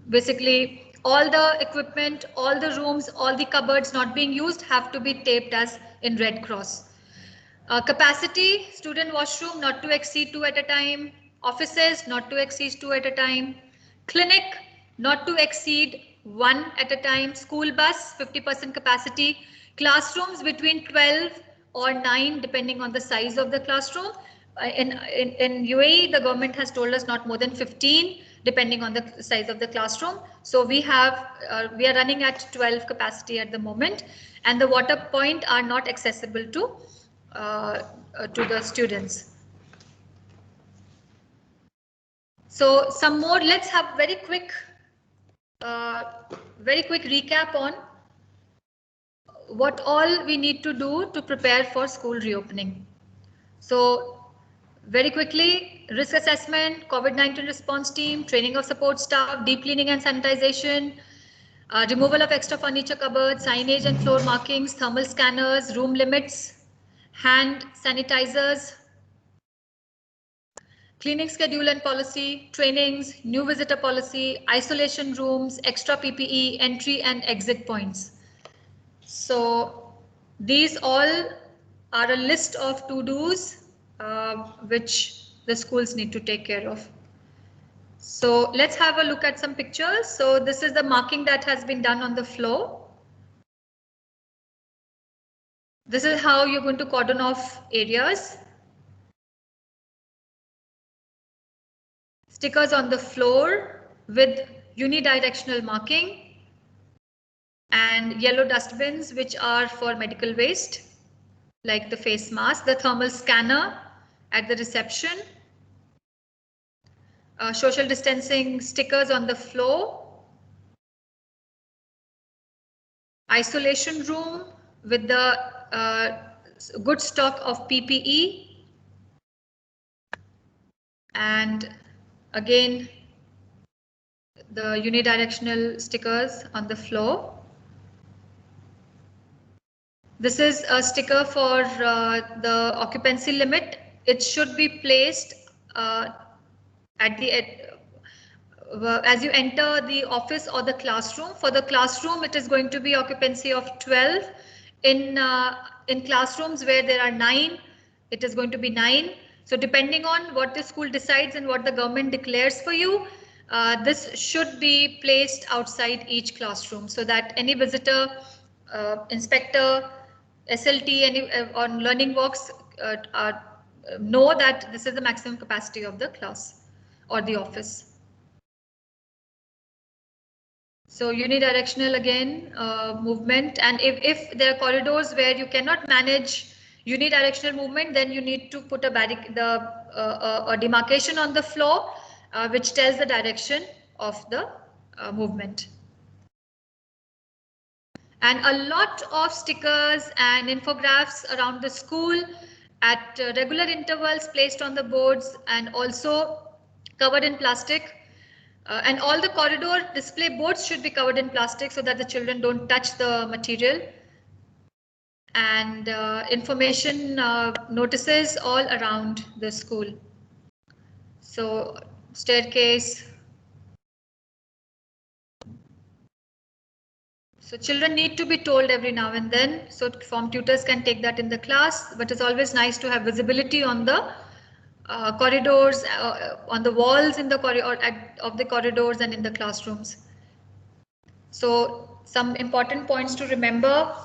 basically all the equipment, all the rooms, all the cupboards not being used have to be taped as in red cross. Capacity, student washroom not to exceed 2 at a time, offices not to exceed 2 at a time, clinic not to exceed 1 at a time, school bus 50% capacity, classrooms between 12 or 9 depending on the size of the classroom. In UAE, the government has told us not more than 15 depending on the size of the classroom. So we are running at 12 capacity at the moment, and the water point are not accessible to the students. So some more, let's have very quick recap on what all we need to do to prepare for school reopening. So very quickly, risk assessment, COVID-19 response team, training of support staff, deep cleaning and sanitization, removal of extra furniture cupboards, signage and floor markings, thermal scanners, room limits, hand sanitizers, cleaning schedule and policy, trainings, new visitor policy, isolation rooms, extra PPE, entry and exit points. So these all are a list of to-dos which the schools need to take care of. So let's have a look at some pictures. So this is the marking that has been done on the floor. This is how you're going to cordon off areas. Stickers on the floor with unidirectional marking and yellow dustbins which are for medical waste like the face mask, the thermal scanner at the reception, social distancing stickers on the floor, isolation room with the good stock of PPE, and again the unidirectional stickers on the floor. This is a sticker for the occupancy limit. It should be placed at the as you enter the office or the classroom. For the classroom, it is going to be occupancy of 12. In classrooms where there are 9, it is going to be 9. So depending on what the school decides and what the government declares for you, this should be placed outside each classroom so that any visitor, inspector, SLT, any on learning walks know that this is the maximum capacity of the class or the office. So unidirectional again movement, and if there are corridors where you cannot manage unidirectional movement, then you need to put a demarcation on the floor which tells the direction of the movement. And a lot of stickers and infographics around the school at regular intervals placed on the boards and also covered in plastic. And all the corridor display boards should be covered in plastic so that the children don't touch the material. And information notices all around the school. So staircase. So children need to be told every now and then. So form tutors can take that in the class, but it's always nice to have visibility on the corridors, on the walls in the of the corridors and in the classrooms. So some important points to remember: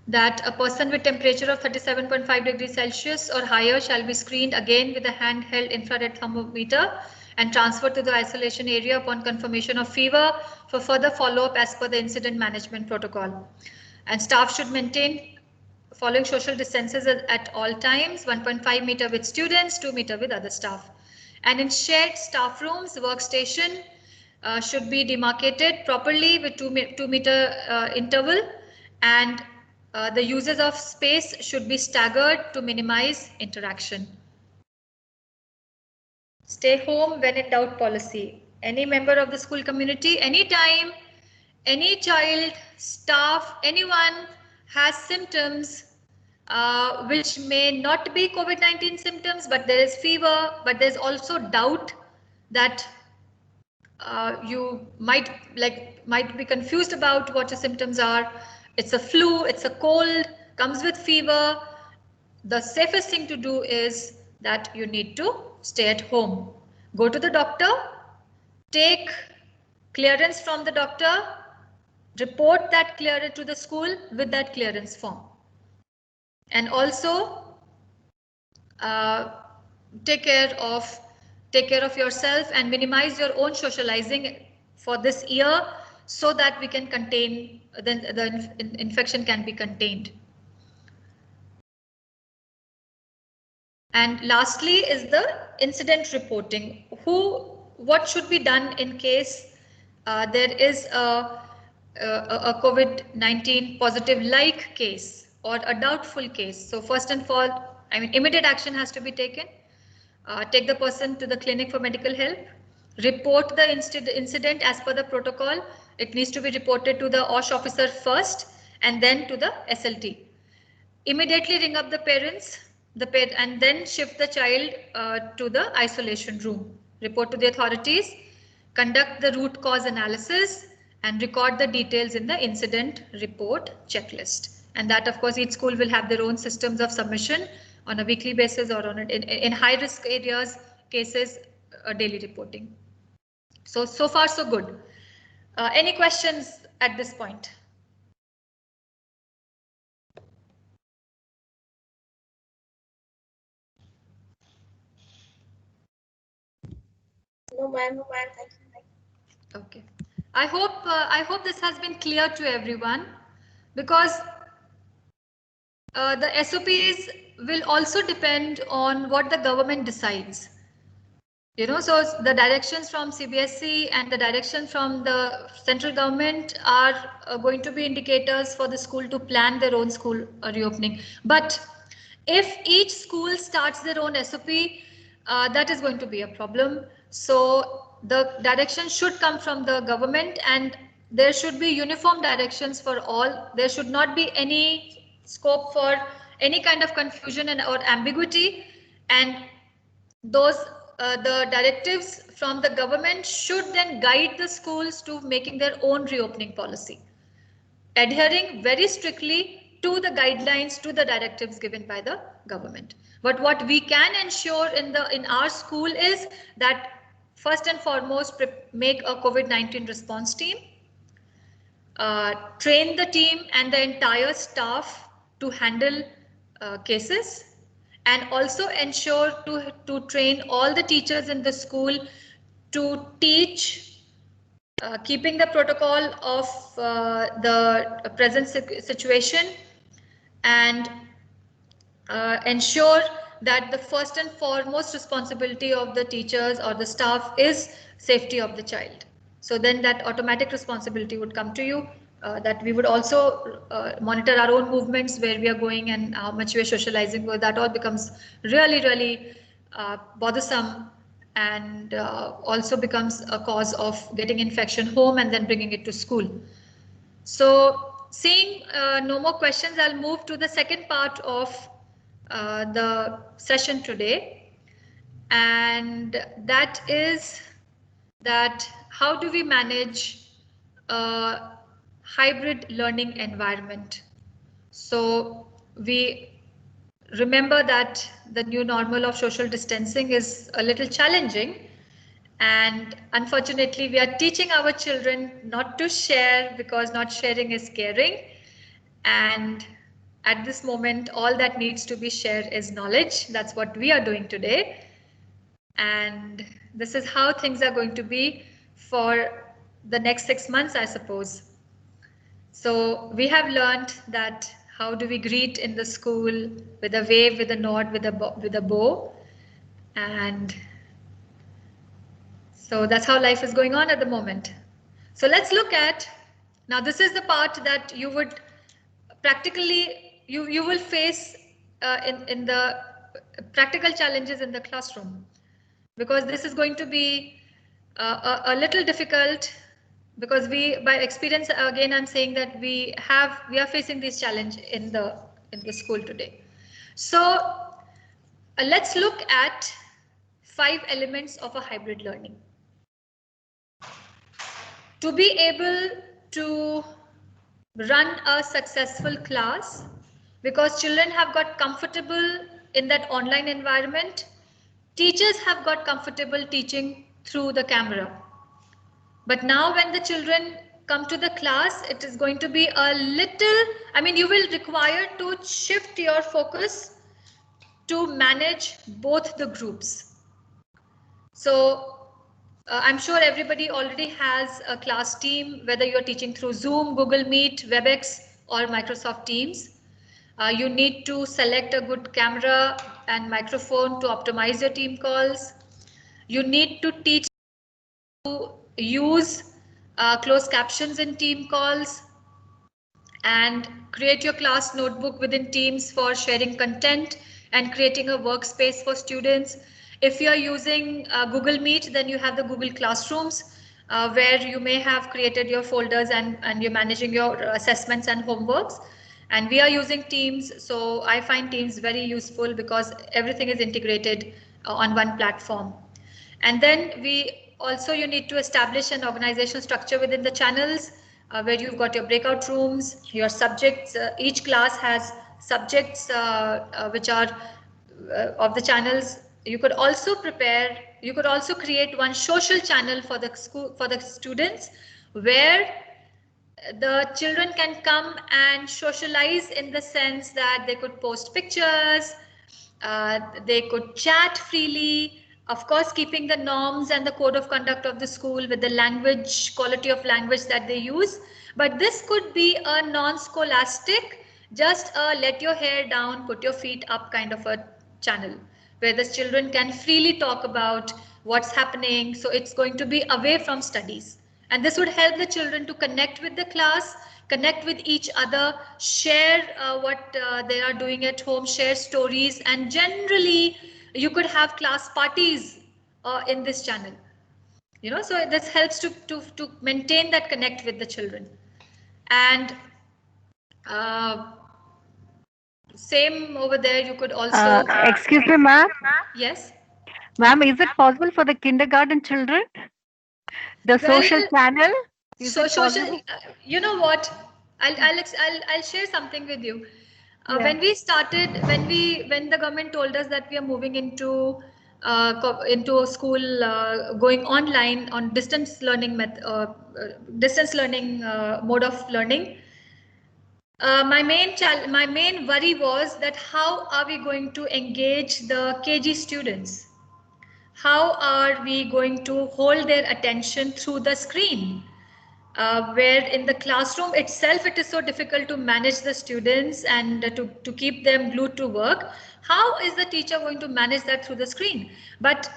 that a person with temperature of 37.5 degrees Celsius or higher shall be screened again with a handheld infrared thermometer and transferred to the isolation area upon confirmation of fever for further follow-up as per the incident management protocol. And staff should maintain following social distances at all times: 1.5 meter with students, 2 meter with other staff. And in shared staff rooms, workstation should be demarcated properly with 2 meter interval, and the uses of space should be staggered to minimize interaction. Stay home when in doubt policy. Any member of the school community, anytime, any child, staff, anyone has symptoms which may not be COVID-19 symptoms, but there is fever, but there's also doubt that you might be confused about what your symptoms are. It's a flu, it's a cold, comes with fever. The safest thing to do is that you need to stay at home. Go to the doctor, take clearance from the doctor, report that clearance to the school with that clearance form. And also take care of yourself and minimize your own socializing for this year so that we can contain the infection can be contained. And lastly is the incident reporting. What should be done in case there is a COVID-19 positive like case or a doubtful case? So first and foremost, immediate action has to be taken. Take the person to the clinic for medical help. Report the incident as per the protocol. It needs to be reported to the OSH officer first and then to the SLT. Immediately ring up the parents and then shift the child to the isolation room, report to the authorities, conduct the root cause analysis, and record the details in the incident report checklist. And that, of course, each school will have their own systems of submission on a weekly basis, or on in high risk areas cases, daily reporting. So far so good. Any questions at this point? No, ma'am. No, ma'am. Thank you. Okay. I hope this has been clear to everyone, because the SOPs will also depend on what the government decides. You know, so the directions from CBSE and the direction from the central government are going to be indicators for the school to plan their own school reopening. But if each school starts their own SOP, that is going to be a problem. So the direction should come from the government, and there should be uniform directions for all. There should not be any scope for any kind of confusion or ambiguity, and those the directives from the government should then guide the schools to making their own reopening policy, adhering very strictly to the guidelines, to the directives given by the government. But what we can ensure in our school is that first and foremost, make a COVID-19 response team, train the team and the entire staff to handle cases, and also ensure to train all the teachers in the school to teach, keeping the protocol of the present situation, and ensure that the first and foremost responsibility of the teachers or the staff is safety of the child. So then that automatic responsibility would come to you, that we would also monitor our own movements, where we are going and how much we are socializing. Well, that all becomes really bothersome, and also becomes a cause of getting infection home and then bringing it to school. So seeing no more questions, I'll move to the second part of the session today, and that is that how do we manage a hybrid learning environment. So we remember that the new normal of social distancing is a little challenging, and unfortunately we are teaching our children not to share, because not sharing is caring, and at this moment all that needs to be shared is knowledge. That's what we are doing today, and this is how things are going to be for the next 6 months, I suppose. So we have learned that how do we greet in the school, with a wave, with a nod, with a bow, and so that's how life is going on at the moment. So let's look at, now this is the part that you would practically, you will face in the practical challenges in the classroom, because this is going to be a little difficult, because we, by experience, again I'm saying that we are facing this challenge in the school today. So let's look at 5 elements of a hybrid learning. To be able to run a successful class, because children have got comfortable in that online environment, teachers have got comfortable teaching through the camera. But now when the children come to the class, it is going to be a little, I mean, you will require to shift your focus to manage both the groups. So I'm sure everybody already has a class team, whether you're teaching through Zoom, Google Meet, WebEx, or Microsoft Teams. You need to select a good camera and microphone to optimize your team calls. You need to teach to use closed captions in team calls, and create your class notebook within Teams for sharing content and creating a workspace for students. If you are using Google Meet, then you have the Google Classrooms, where you may have created your folders and you're managing your assessments and homeworks. And we are using Teams, so I find Teams very useful because everything is integrated on one platform. And then you need to establish an organizational structure within the channels where you've got your breakout rooms, your subjects. Each class has subjects which are of the channels. You could also create one social channel for the school, for the students, where the children can come and socialize, in the sense that they could post pictures, they could chat freely, of course keeping the norms and the code of conduct of the school with the language, quality of language that they use. But this could be a non-scholastic, just a let your hair down, put your feet up kind of a channel, where the children can freely talk about what's happening. So it's going to be away from studies. And this would help the children to connect with the class, connect with each other, share what they are doing at home, share stories, and generally you could have class parties in this channel. So this helps to maintain that connect with the children. And same over there, you could also. Excuse me, ma'am. Yes. Ma'am, is it possible for the kindergarten children? The social channel? Social, you know what? I'll share something with you. When we started, when the government told us that we are moving into a school going online on distance learning mode of learning, my main worry was that how are we going to engage the KG students? How are we going to hold their attention through the screen? Where in the classroom itself it is so difficult to manage the students and to keep them glued to work. How is the teacher going to manage that through the screen? But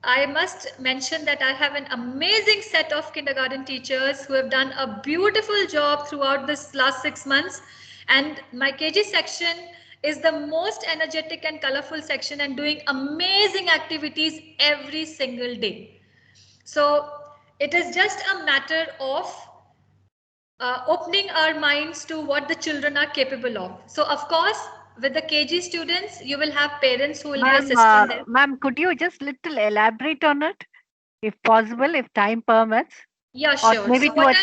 I must mention that I have an amazing set of kindergarten teachers who have done a beautiful job throughout this last 6 months. And my KG section is the most energetic and colorful section and doing amazing activities every single day. So it is just a matter of opening our minds to what the children are capable of. So of course, with the KG students, you will have parents who will be assisting them. Ma'am, could you just little elaborate on it, if possible, if time permits? Yeah, sure. Or maybe so what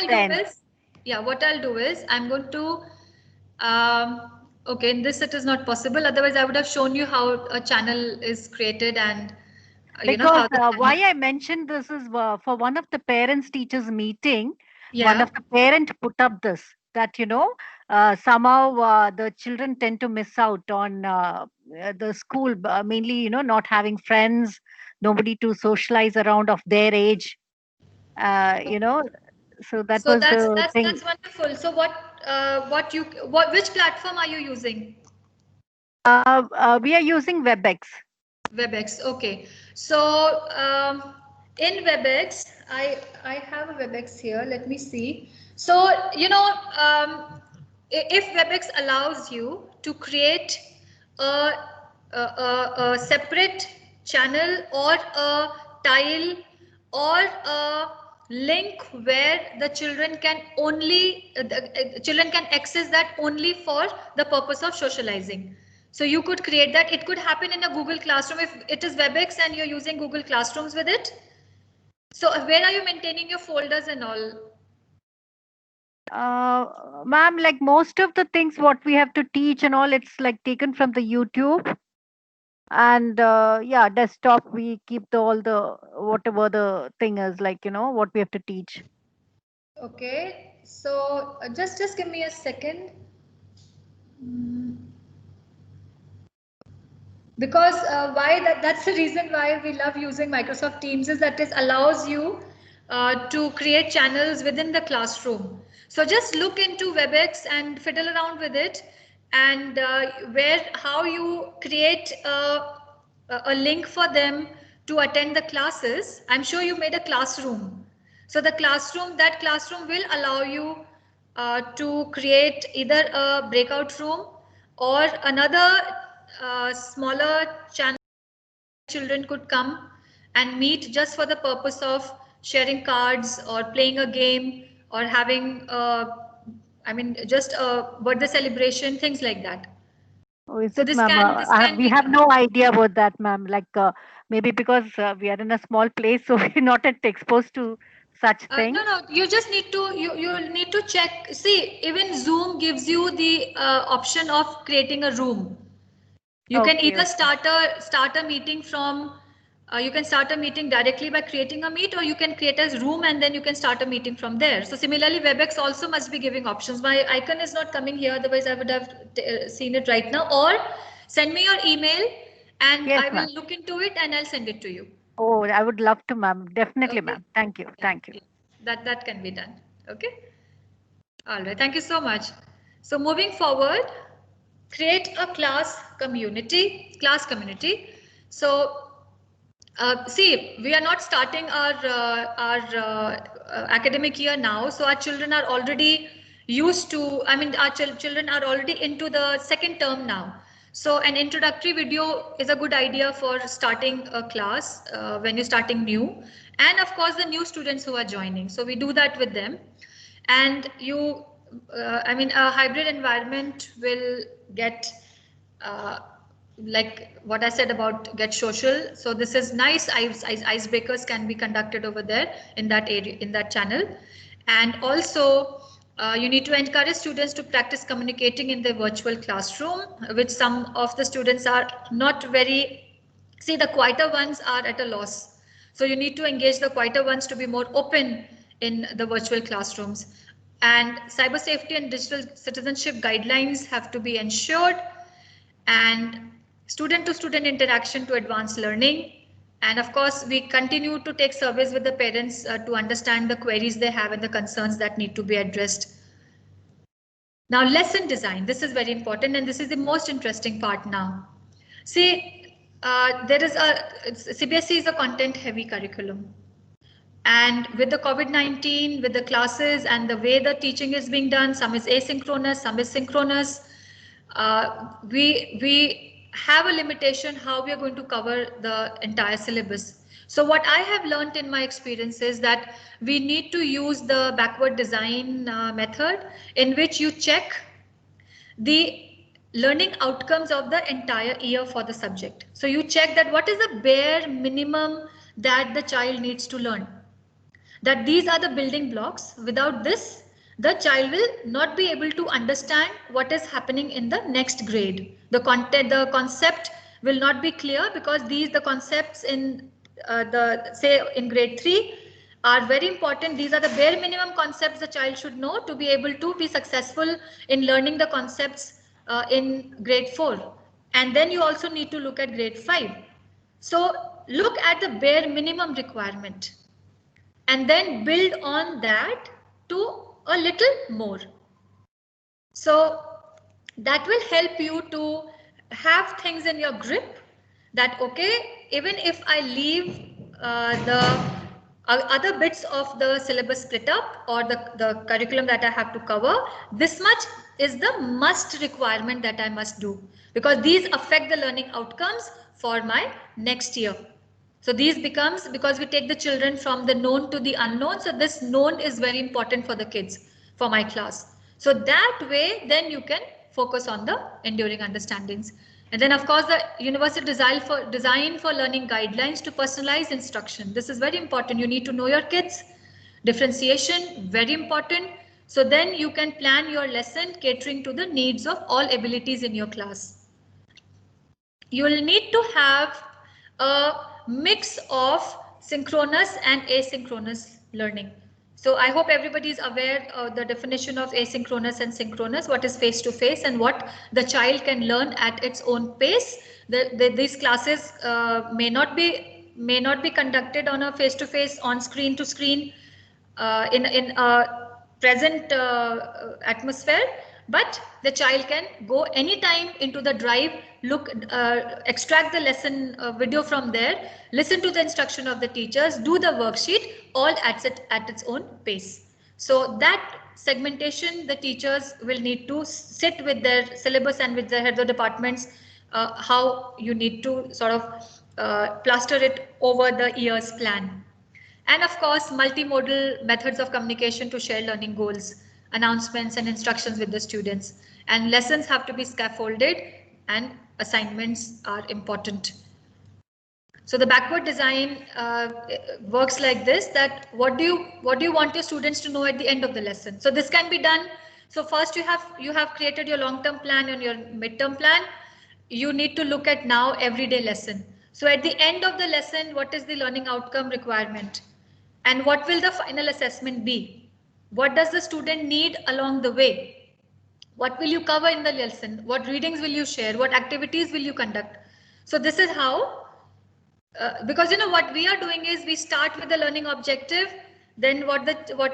I'll do is, I'm going to, okay, in this it is not possible. Otherwise, I would have shown you how a channel is created and because why I mentioned this is for one of the parents teachers meeting, one of the parent put up this, that somehow the children tend to miss out on the school, mainly not having friends, nobody to socialize around of their age, so that's the thing. That's wonderful. So which platform are you using? We are using WebEx. WebEx, okay. So in WebEx, I have a WebEx here. Let me see. So if WebEx allows you to create a separate channel or a tile or a link where the children can access that only for the purpose of socializing. So you could create that. It could happen in a Google Classroom if it is WebEx and you're using Google Classrooms with it. So where are you maintaining your folders and all? Ma'am, like most of the things what we have to teach and all, it's like taken from the YouTube. And yeah, desktop, we keep all the whatever the thing is, like what we have to teach. Okay, so just give me a second. Because that's the reason why we love using Microsoft Teams, is that it allows you to create channels within the classroom. So just look into WebEx and fiddle around with it, and how you create a link for them to attend the classes. I'm sure you made a classroom. So that classroom will allow you to create either a breakout room or another smaller channel. Children could come and meet just for the purpose of sharing cards or playing a game or having I mean, just a birthday celebration, things like that. Oh, is So it, this ma'am? can We be have done. no idea about that, ma'am. Like maybe because we are in a small place, so we're not yet exposed to such things. No, you just need to you need to check. See, even Zoom gives you the option of creating a room. You can Okay, either start a meeting from you can start a meeting directly by creating a meet, or you can create a room and then you can start a meeting from there. So similarly, WebEx also must be giving options. My icon is not coming here, otherwise I would have seen it right now. Or send me your email and Yes, I ma'am. will look into it and I'll send it to you. Oh, I would love to, ma'am. Definitely, Okay. ma'am. Thank you. Thank you. That can be done. Okay. All right. Thank you so much. So moving forward, create a class community. So see, we are not starting our academic year now, so our children are already used to. I mean, our children are already into the second term now. So an introductory video is a good idea for starting a class when you're starting new, and of course the new students who are joining. So we do that with them, and I mean, a hybrid environment will get. Like what I said about get social. So this is nice. Icebreakers can be conducted over there in that area, in that channel. And also you need to encourage students to practice communicating in the virtual classroom, which some of the students are not very, see, the quieter ones are at a loss. So you need to engage the quieter ones to be more open in the virtual classrooms. And cyber safety and digital citizenship guidelines have to be ensured, and student to student interaction to advance learning. And of course, we continue to take surveys with the parents to understand the queries they have and the concerns that need to be addressed. Now, lesson design. This is very important, and this is the most interesting part now. See, there is CBSE is a content heavy curriculum. And with the COVID-19, with the classes and the way the teaching is being done, some is asynchronous, some is synchronous. We have a limitation how we are going to cover the entire syllabus. So what I have learned in my experience is that we need to use the backward design method, in which you check the learning outcomes of the entire year for the subject. So you check that what is the bare minimum that the child needs to learn, that these are the building blocks. Without this, the child will not be able to understand what is happening in the next grade. The concept will not be clear, because the concepts in in grade 3 are very important. These are the bare minimum concepts the child should know to be able to be successful in learning the concepts in grade 4. And then you also need to look at grade 5. So look at the bare minimum requirement, and then build on that to a little more. So that will help you to have things in your grip, that okay, even if I leave the other bits of the syllabus split up, or the curriculum that I have to cover, this much is the must requirement that I must do, because these affect the learning outcomes for my next year. So these becomes, because we take the children from the known to the unknown. So this known is very important for the kids, for my class. So that way, then you can focus on the enduring understandings. And then of course, the universal design for learning guidelines to personalize instruction. This is very important. You need to know your kids. Differentiation, very important. So then you can plan your lesson catering to the needs of all abilities in your class. You will need to have a mix of synchronous and asynchronous learning. So I hope everybody is aware of the definition of asynchronous and synchronous, what is face-to-face and what the child can learn at its own pace. These classes may not be conducted on a face-to-face, on screen to screen, in a present atmosphere, but the child can go anytime into the drive, look, extract the lesson video from there, listen to the instruction of the teachers, do the worksheet, all at its own pace. So that segmentation, the teachers will need to sit with their syllabus and with the head of departments, how you need to sort of plaster it over the year's plan. And of course, multimodal methods of communication to share learning goals. announcements and instructions with the students. And lessons have to be scaffolded and assignments are important. So the backward design works like this, that what do you want your students to know at the end of the lesson? So this can be done. So first you have created your long-term plan and your mid-term plan. You need to look at now everyday lesson. So at the end of the lesson, what is the learning outcome requirement? And what will the final assessment be? What does the student need along the way? What will you cover in the lesson? What readings will you share? What activities will you conduct? So this is how, because what we are doing is we start with the learning objective, then what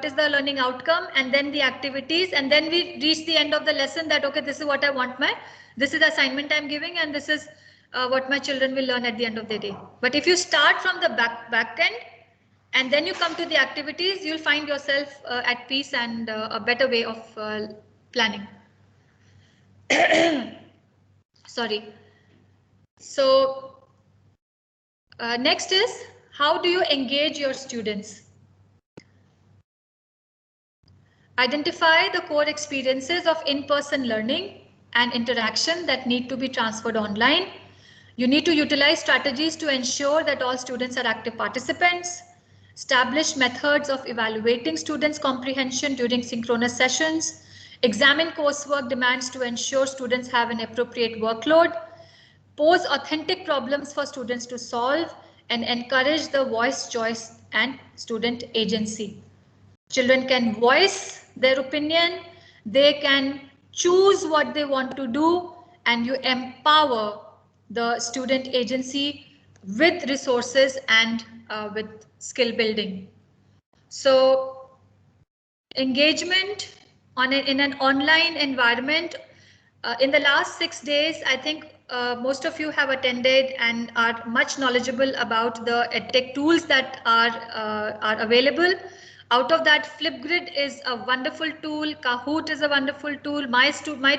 is the learning outcome, and then the activities, and then we reach the end of the lesson that, okay, this is what I want this is the assignment I'm giving, and this is what my children will learn at the end of the day. But if you start from the back end and then you come to the activities, you'll find yourself at peace and a better way of planning. Sorry. So next is, how do you engage your students? Identify the core experiences of in-person learning and interaction that need to be transferred online. You need to utilize strategies to ensure that all students are active participants. Establish methods of evaluating students' comprehension during synchronous sessions. Examine coursework demands to ensure students have an appropriate workload. Pose authentic problems for students to solve, and encourage the voice, choice, and student agency. Children can voice their opinion, they can choose what they want to do, and you empower the student agency with resources and with skill building. So engagement in an online environment. In the last 6 days, I think most of you have attended and are much knowledgeable about the EdTech tools that are available. Out of that, Flipgrid is a wonderful tool. Kahoot is a wonderful tool. My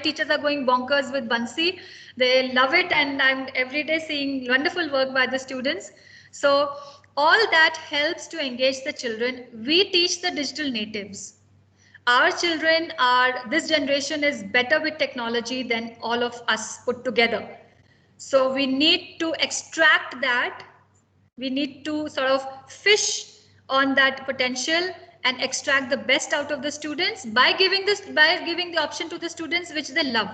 teachers are going bonkers with Bunsey. They love it, and I'm every day seeing wonderful work by the students. So all that helps to engage the children. We teach the digital natives. Our children this generation is better with technology than all of us put together. So we need to extract that. We need to sort of fish on that potential and extract the best out of the students by giving the option to the students which they love,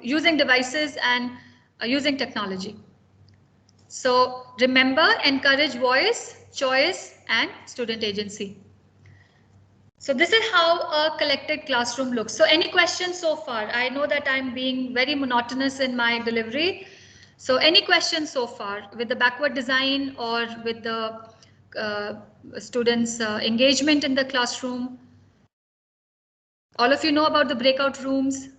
using devices and using technology. So remember, encourage voice, choice, and student agency. So this is how a collected classroom looks. So any questions so far? I know that I'm being very monotonous in my delivery. So any questions so far with the backward design or with the students' engagement in the classroom? All of you know about the breakout rooms,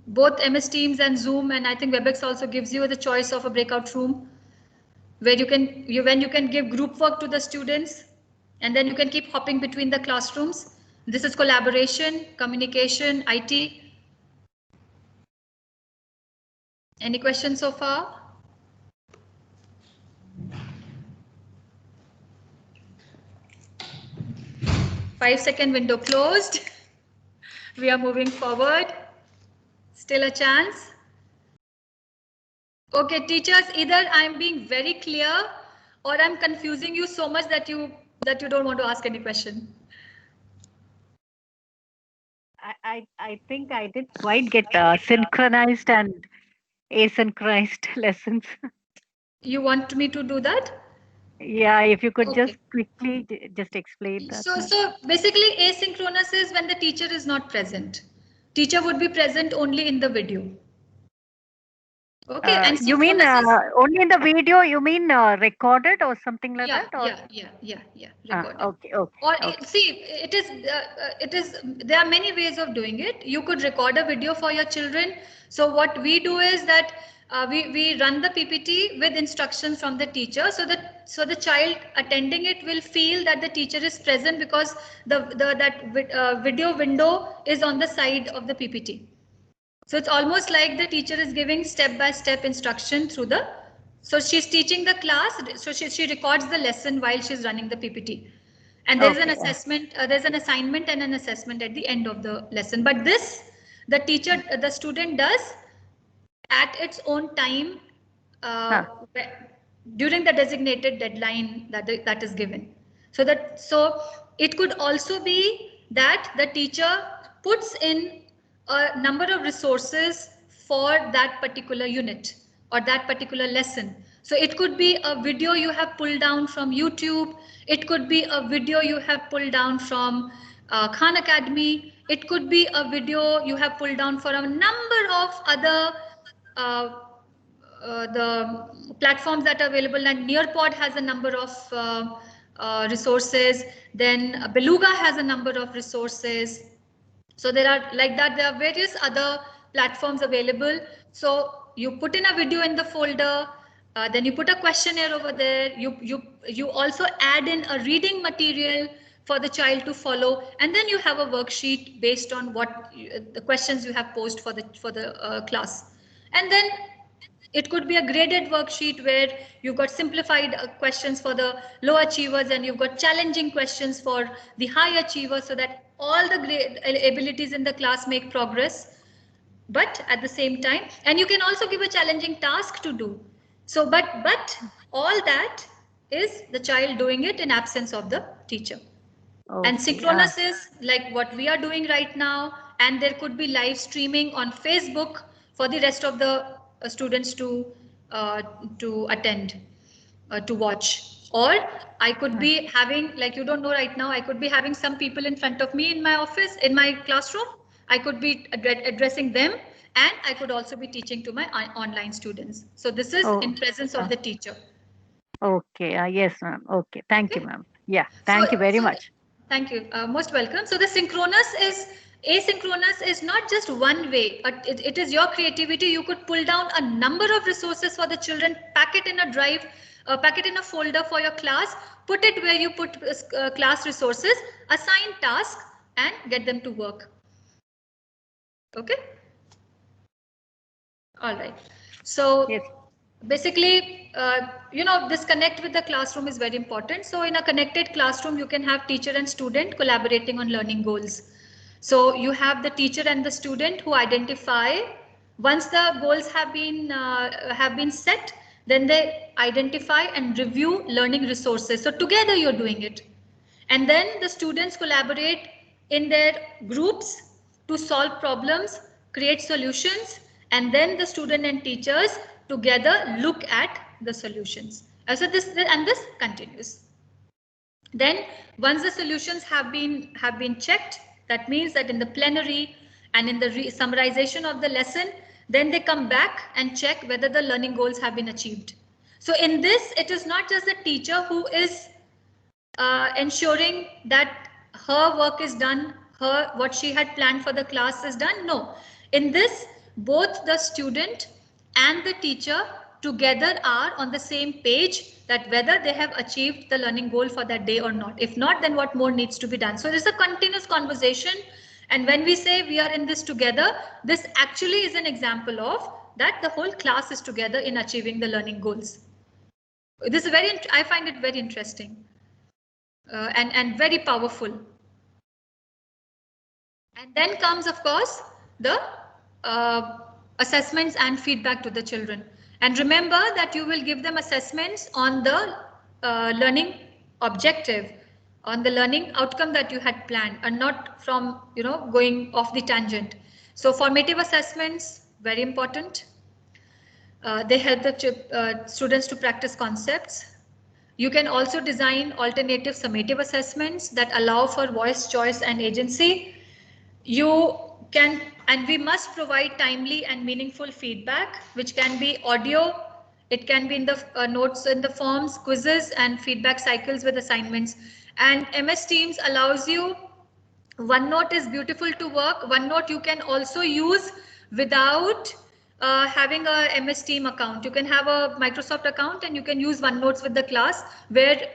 both MS Teams and Zoom, and I think WebEx also gives you the choice of a breakout room where you can give group work to the students, and then you can keep hopping between the classrooms. This is collaboration, communication, IT. Any questions so far? Five-second window closed. We are moving forward. Still a chance. Okay, teachers, either I'm being very clear or I'm confusing you so much that you don't want to ask any question. I think I didn't quite get synchronized and asynchronized lessons. You want me to do that? Yeah, if you could just quickly just explain that. So basically asynchronous is when the teacher is not present. Teacher would be present only in the video. Okay, and you mean only in the video? You mean recorded or something like that? Or? Yeah. Recorded. Okay. Or see, it is. There are many ways of doing it. You could record a video for your children. So what we do is that we run the PPT with instructions from the teacher, so the child attending it will feel that the teacher is present because that video window is on the side of the PPT. So it's almost like the teacher is giving step-by-step instruction through so she's teaching the class, so she records the lesson while she's running the PPT. And there's an assessment, there's an assignment and an assessment at the end of the lesson. But this, the student does at its own time during the designated deadline that is given. So it could also be that the teacher puts in a number of resources for that particular unit or that particular lesson. So it could be a video you have pulled down from YouTube. It could be a video you have pulled down from Khan Academy. It could be a video you have pulled down for a number of other the platforms that are available, and Nearpod has a number of resources. Then Beluga has a number of resources. So there are like that. There are various other platforms available. So you put in a video in the folder. Then you put a questionnaire over there. You also add in a reading material for the child to follow, and then you have a worksheet based on what the questions you have posed for the class. And then it could be a graded worksheet where you've got simplified questions for the low achievers, and you've got challenging questions for the high achievers, so that all the abilities in the class make progress. But at the same time, and you can also give a challenging task to do. So, but all that is the child doing it in absence of the teacher. Okay, and synchronous is like what we are doing right now, and there could be live streaming on Facebook for the rest of the students to attend, to watch. Or I could be having, like you don't know right now, I could be having some people in front of me in my office, in my classroom. I could be addressing them, and I could also be teaching to my online students. So this is in presence of the teacher. Okay, yes, ma'am. Okay, thank you, ma'am. Yeah, thank you very much. Thank you. Most welcome. So the asynchronous is not just one way, but it is your creativity. You could pull down a number of resources for the children, pack it in a drive, pack it in a folder for your class, put it where you put class resources, assign tasks, and get them to work. Okay. All right. So yes. Basically, this connect with the classroom is very important. So in a connected classroom, you can have teacher and student collaborating on learning goals. So you have the teacher and the student who identify, once the goals have been set, then they identify and review learning resources. So together you're doing it. And then the students collaborate in their groups to solve problems, create solutions, and then the student and teachers together look at the solutions. So this continues. Then once the solutions have been checked, that means that in the plenary and in the summarization of the lesson, then they come back and check whether the learning goals have been achieved. So in this, it is not just the teacher who is ensuring that her work is done, what she had planned for the class is done. No, in this, both the student and the teacher together are on the same page that whether they have achieved the learning goal for that day or not. If not, then what more needs to be done? So there's a continuous conversation. And when we say we are in this together, this actually is an example of that the whole class is together in achieving the learning goals. This is I find it very interesting and very powerful. And then comes, of course, the assessments and feedback to the children. And remember that you will give them assessments on the learning objective, on the learning outcome that you had planned, and not from going off the tangent. So formative assessments, very important. They help the students to practice concepts. You can also design alternative summative assessments that allow for voice, choice, and agency. You can, and we must provide timely and meaningful feedback, which can be audio, it can be in the notes in the forms, quizzes, and feedback cycles with assignments. And MS Teams allows you, OneNote is beautiful to work. OneNote you can also use without having a MS Team account. You can have a Microsoft account and you can use OneNotes with the class, where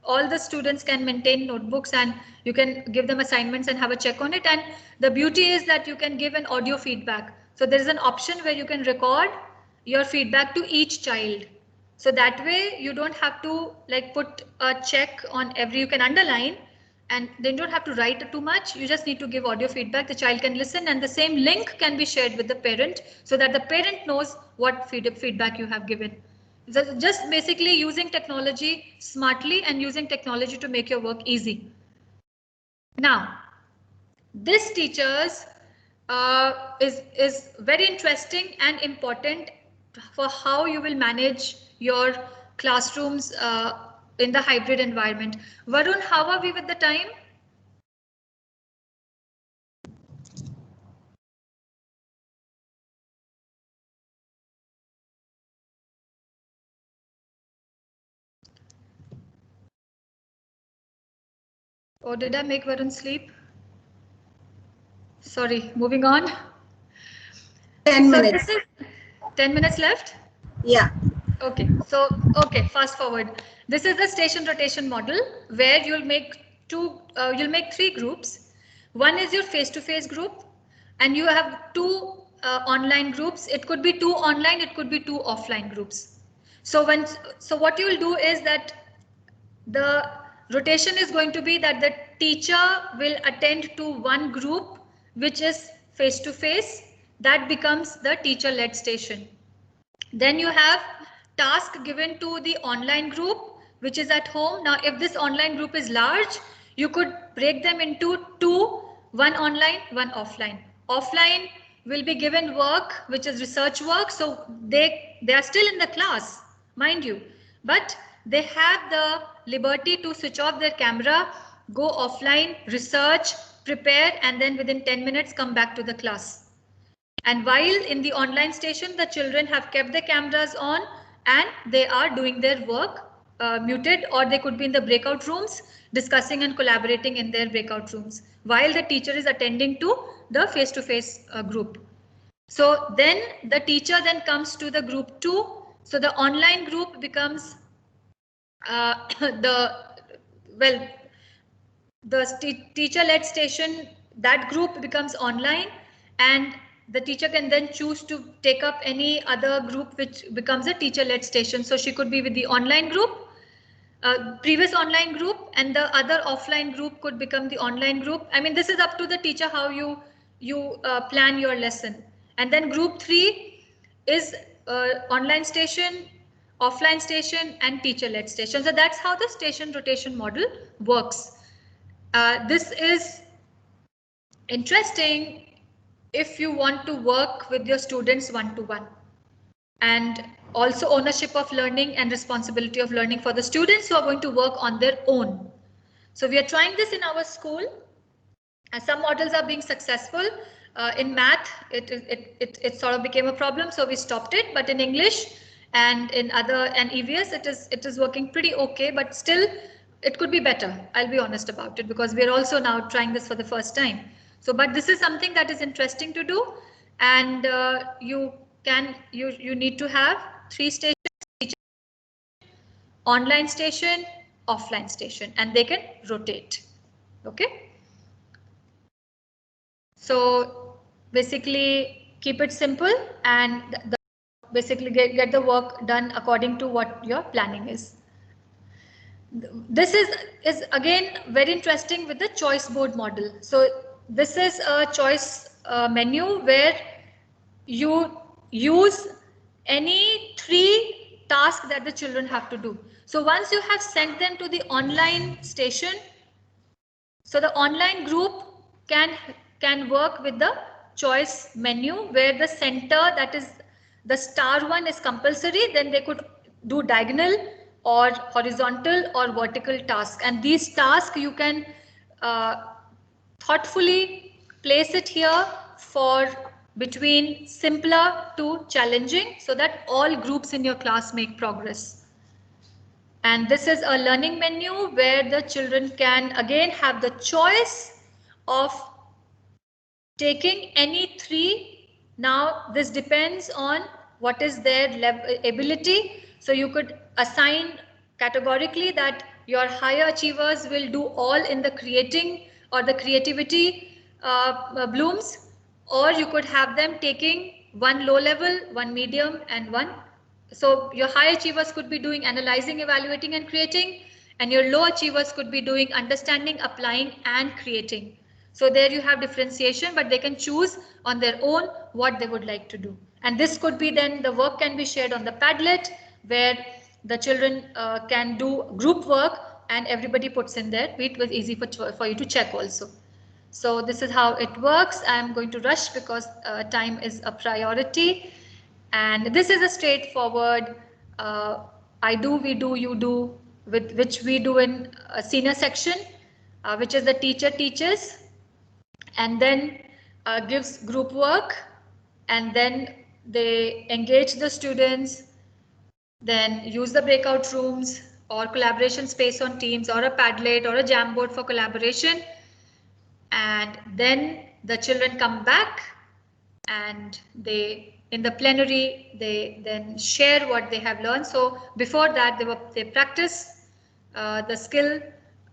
all the students can maintain notebooks and you can give them assignments and have a check on it. And the beauty is that you can give an audio feedback. So there is an option where you can record your feedback to each child. So that way you don't have to like put a check on every, you can underline, and then you don't have to write too much. You just need to give audio feedback. The child can listen, and the same link can be shared with the parent so that the parent knows what feedback you have given. So just basically using technology smartly and using technology to make your work easy. Now, this teachers is very interesting and important for how you will manage your classrooms in the hybrid environment. Varun, how are we with the time? Or did I make Varun sleep? Sorry, moving on. 10 so minutes. This is 10 minutes left? Yeah. Okay, so fast forward. This is the station rotation model where you'll make three groups. One is your face-to-face group, and you have two online groups. It could be two online, it could be two offline groups. So what you will do is that the rotation is going to be that the teacher will attend to one group which is face to face. That becomes the teacher-led station. Then you have task given to the online group which is at home. Now if this online group is large, you could break them into two, one online, one offline. Offline will be given work which is research work, so they are still in the class, mind you, but they have the liberty to switch off their camera, go offline, research, prepare, and then within 10 minutes come back to the class. And while in the online station, the children have kept the cameras on and they are doing their work muted, or they could be in the breakout rooms discussing and collaborating in their breakout rooms while the teacher is attending to the face-to-face group. So then the teacher then comes to the group 2. So the online group becomes the teacher-led station. That group becomes online, and the teacher can then choose to take up any other group which becomes a teacher-led station. So she could be with the online group, previous online group, and the other offline group could become the online group. I mean, this is up to the teacher how you plan your lesson. And then group 3 is online station, offline station, and teacher-led station. So that's how the station rotation model works. This is interesting if you want to work with your students one-to-one, and also ownership of learning and responsibility of learning for the students who are going to work on their own. So we are trying this in our school. Some models are being successful. In math, it sort of became a problem, so we stopped it. But in English and in other and EVS, it is working pretty okay. But still, it could be better. I'll be honest about it, because we are also now trying this for the first time. So, but this is something that is interesting to do, and you need to have 3 stations: online station, offline station, and they can rotate. Okay. So basically keep it simple and basically get the work done according to what your planning is. This is again very interesting with the choice board model. So this is a choice menu where you use any 3 tasks that the children have to do. So once you have sent them to the online station, so the online group can work with the choice menu where the center, that is the star one, is compulsory. Then they could do diagonal or horizontal or vertical tasks, and these tasks you can thoughtfully place it here for between simpler to challenging, so that all groups in your class make progress. And this is a learning menu where the children can again have the choice of taking any 3. Now this depends on what is their ability. So you could assign categorically that your higher achievers will do all in the creating or the creativity blooms, or you could have them taking 1 low level, 1 medium, and 1 So your high achievers could be doing analyzing, evaluating, and creating, and your low achievers could be doing understanding, applying, and creating. So there you have differentiation, but they can choose on their own what they would like to do. And this could be then the work can be shared on the Padlet, where the children can do group work and everybody puts in there. It was easy for you to check also. So this is how it works. I'm going to rush because time is a priority. And this is a straightforward I do, we do, you do, with which we do in a senior section, which is the teacher teaches and then gives group work, and then they engage the students, then use the breakout rooms or collaboration space on Teams or a Padlet or a Jamboard for collaboration. And then the children come back and they, in the plenary, they then share what they have learned. So before that, they practice the skill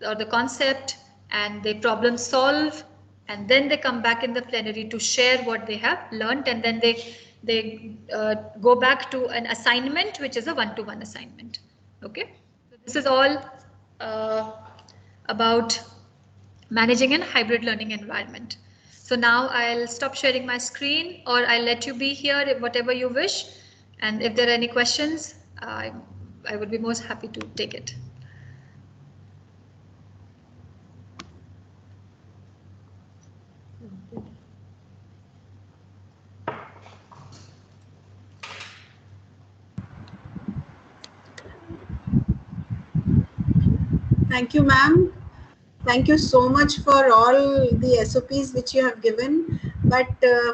or the concept and they problem solve, and then they come back in the plenary to share what they have learned, and then they go back to an assignment, which is a one-to-one assignment. Okay, so this is all about managing a hybrid learning environment. So now I'll stop sharing my screen, or I'll let you be here, whatever you wish. And if there are any questions, I would be most happy to take it. Thank you, ma'am. Thank you so much for all the SOPs which you have given. But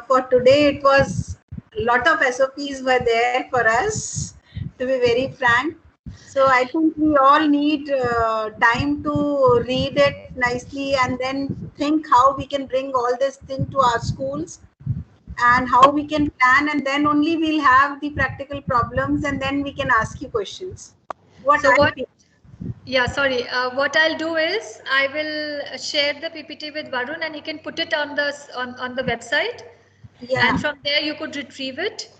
for today, it was a lot of SOPs were there for us, to be very frank. So I think we all need time to read it nicely and then think how we can bring all this thing to our schools and how we can plan, and then only we'll have the practical problems and then we can ask you questions. What I'll do is I will share the PPT with Varun and he can put it on the website. Yeah. And from there you could retrieve it.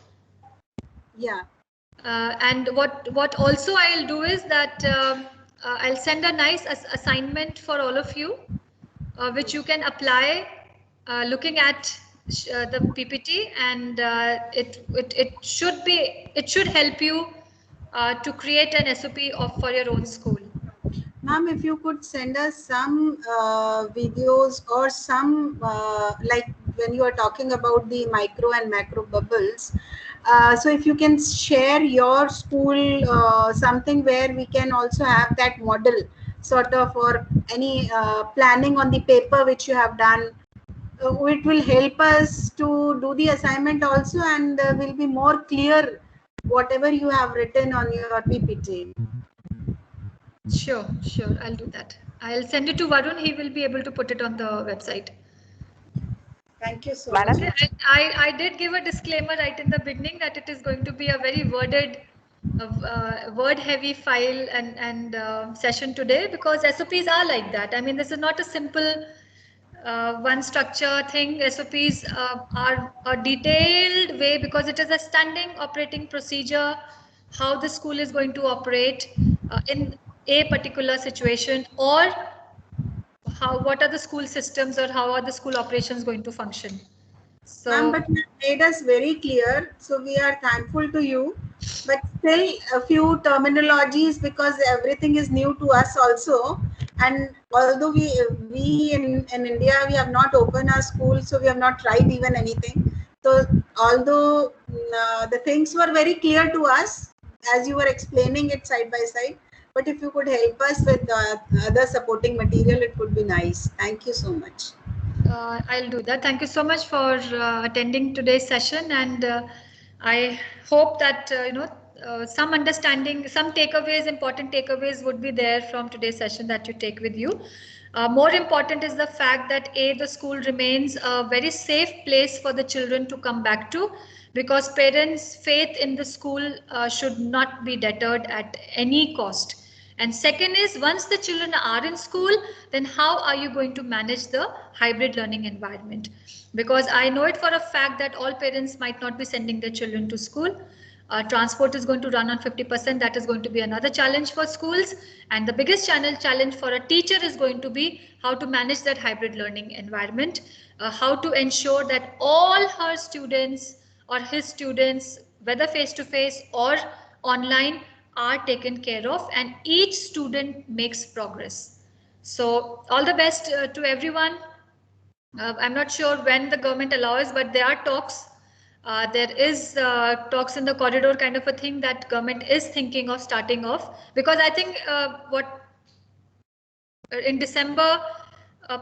Yeah. And what also I'll do is that I'll send a nice assignment for all of you, which you can apply looking at the PPT, and it should help you to create an SOP for your own school. Ma'am, if you could send us some videos or some like when you are talking about the micro and macro bubbles, so if you can share your school something where we can also have that model sort of, or any planning on the paper which you have done, it will help us to do the assignment also, and will be more clear whatever you have written on your PPT. Sure, I'll do that. I'll send it to Varun. He will be able to put it on the website. Thank you so much. I did give a disclaimer right in the beginning that it is going to be a very word-heavy file and session today, because SOPs are like that. I mean, this is not a simple one structure thing. SOPs are a detailed way, because it is a standing operating procedure, how the school is going to operate in a particular situation, or what are the school systems or how are the school operations going to function. So, but you made us very clear, so we are thankful to you. But still a few terminologies, because everything is new to us also. And although we in India, we have not opened our school, so we have not tried even anything. So although the things were very clear to us, as you were explaining it side by side, but if you could help us with other supporting material, it would be nice. Thank you so much. I'll do that. Thank you so much for attending today's session, and I hope that some understanding, some takeaways, important takeaways would be there from today's session that you take with you. More important is the fact that the school remains a very safe place for the children to come back to, because parents' faith in the school should not be deterred at any cost. And second is, once the children are in school, then how are you going to manage the hybrid learning environment? Because I know it for a fact that all parents might not be sending their children to school. Transport is going to run on 50%. That is going to be another challenge for schools. And the biggest challenge for a teacher is going to be how to manage that hybrid learning environment, how to ensure that all her students or his students, whether face-to-face or online, are taken care of and each student makes progress. So all the best to everyone. I'm not sure when the government allows, but there are talks. There is talks in the corridor kind of a thing that government is thinking of starting off, because I think in December,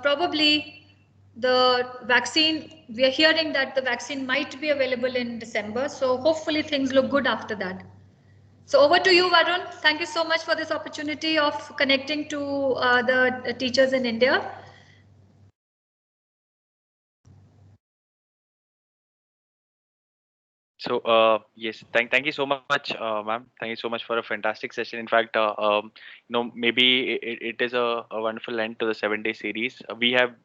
probably the vaccine, we are hearing that the vaccine might be available in December. So hopefully things look good after that. So over to you, Varun. Thank you so much for this opportunity of connecting to the teachers in India. So yes, thank you so much, ma'am. Thank you so much for a fantastic session. In fact, maybe it is a wonderful end to the 7 day series. We have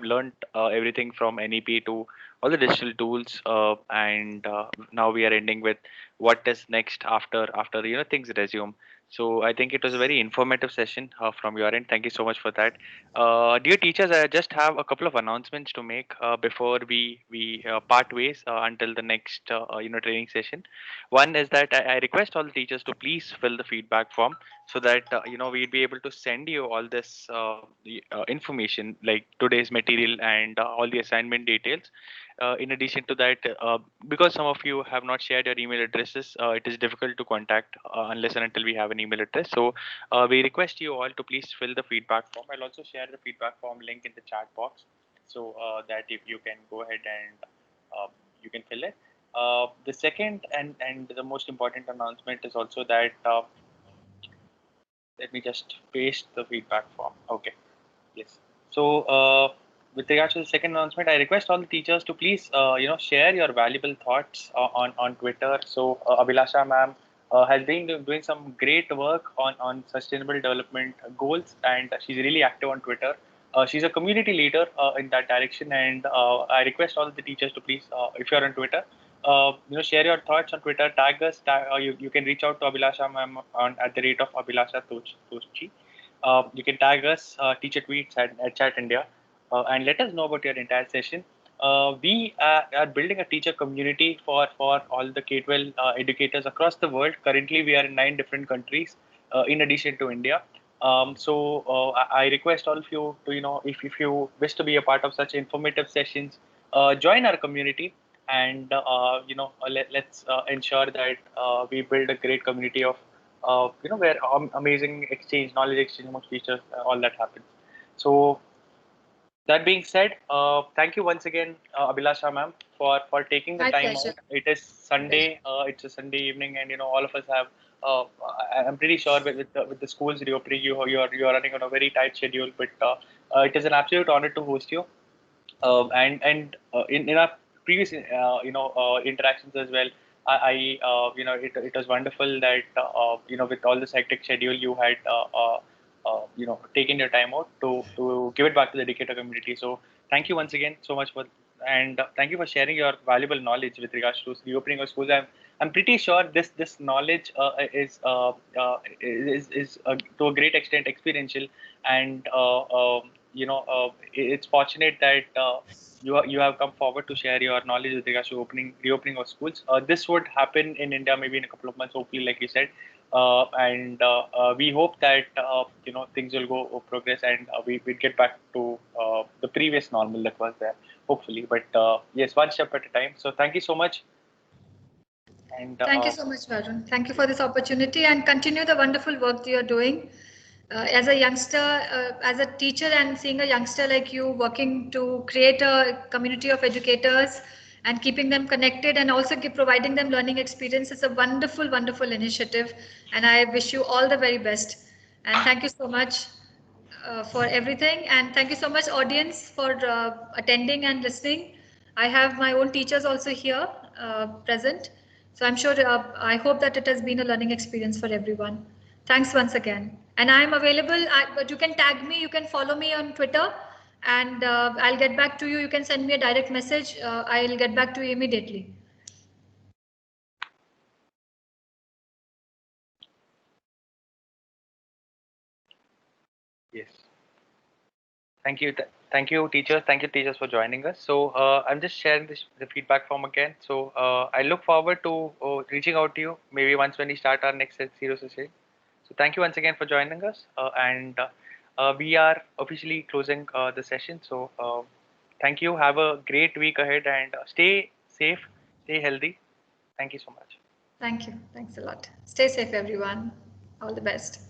learned everything from NEP to all the digital tools, and now we are ending with what is next after things resume. So I think it was a very informative session from your end. Thank you so much for that. Dear teachers, I just have a couple of announcements to make before we part ways until the next training session. One is that I request all the teachers to please fill the feedback form so that we'd be able to send you all this information like today's material and all the assignment details. In addition to that, because some of you have not shared your email addresses, it is difficult to contact unless and until we have an email address. So we request you all to please fill the feedback form. I'll also share the feedback form link in the chat box so that if you can go ahead and you can fill it. The second and the most important announcement is also that let me just paste the feedback form. Okay. Yes. So, with regards to the second announcement, I request all the teachers to please, share your valuable thoughts on Twitter. So, Abhilasha ma'am has been doing some great work on sustainable development goals, and she's really active on Twitter. She's a community leader in that direction, and I request all the teachers to please, if you're on Twitter, share your thoughts on Twitter. Tag us. You can reach out to Abhilasha ma'am on at the rate of Abhilasha Tochi. You can tag us, teacher tweets at Chat India, and let us know about your entire session. We are building a teacher community for all the K-12 educators across the world. Currently, we are in 9 different countries, in addition to India. I request all of you to, if you wish to be a part of such informative sessions, join our community, and let's ensure that we build a great community of where amazing exchange, knowledge exchange amongst teachers, all that happens. So that being said, thank you once again, Abhilasha ma'am, for taking the My time pleasure. out. It is Sunday. It's a Sunday evening, and all of us have. I'm pretty sure with the schools reopening, you are running on a very tight schedule. But it is an absolute honor to host you. In our previous interactions as well, it was wonderful that with all this hectic schedule you had taken your time out to give it back to the educator community. So thank you once again so much for, and thank you for sharing your valuable knowledge with regards to reopening of schools. I'm pretty sure this knowledge is to a great extent experiential, and it's fortunate that you have come forward to share your knowledge with regards to reopening of schools. This would happen in India maybe in a couple of months, hopefully, like you said, and we hope that things will go progress, and we get back to the previous normal that was there, hopefully. But yes, one step at a time. So thank you so much. And thank you so much, Varun. Thank you for this opportunity, and continue the wonderful work that you're doing. As a youngster, as a teacher, and seeing a youngster like you working to create a community of educators and keeping them connected, and also providing them learning experience, is a wonderful, wonderful initiative. And I wish you all the very best. And thank you so much for everything. And thank you so much, audience, for attending and listening. I have my own teachers also here present. So I'm sure, I hope that it has been a learning experience for everyone. Thanks once again. And I'm available, but you can tag me, you can follow me on Twitter, and I'll get back to you. You can send me a direct message. I'll get back to you immediately. Yes. Thank you. Thank you, teachers. Thank you, teachers, for joining us. So I'm just sharing the feedback form again. So I look forward to reaching out to you maybe once when we start our next series session. So thank you once again for joining us. And we are officially closing the session. So thank you. Have a great week ahead and stay safe, stay healthy. Thank you so much. Thank you. Thanks a lot. Stay safe, everyone. All the best.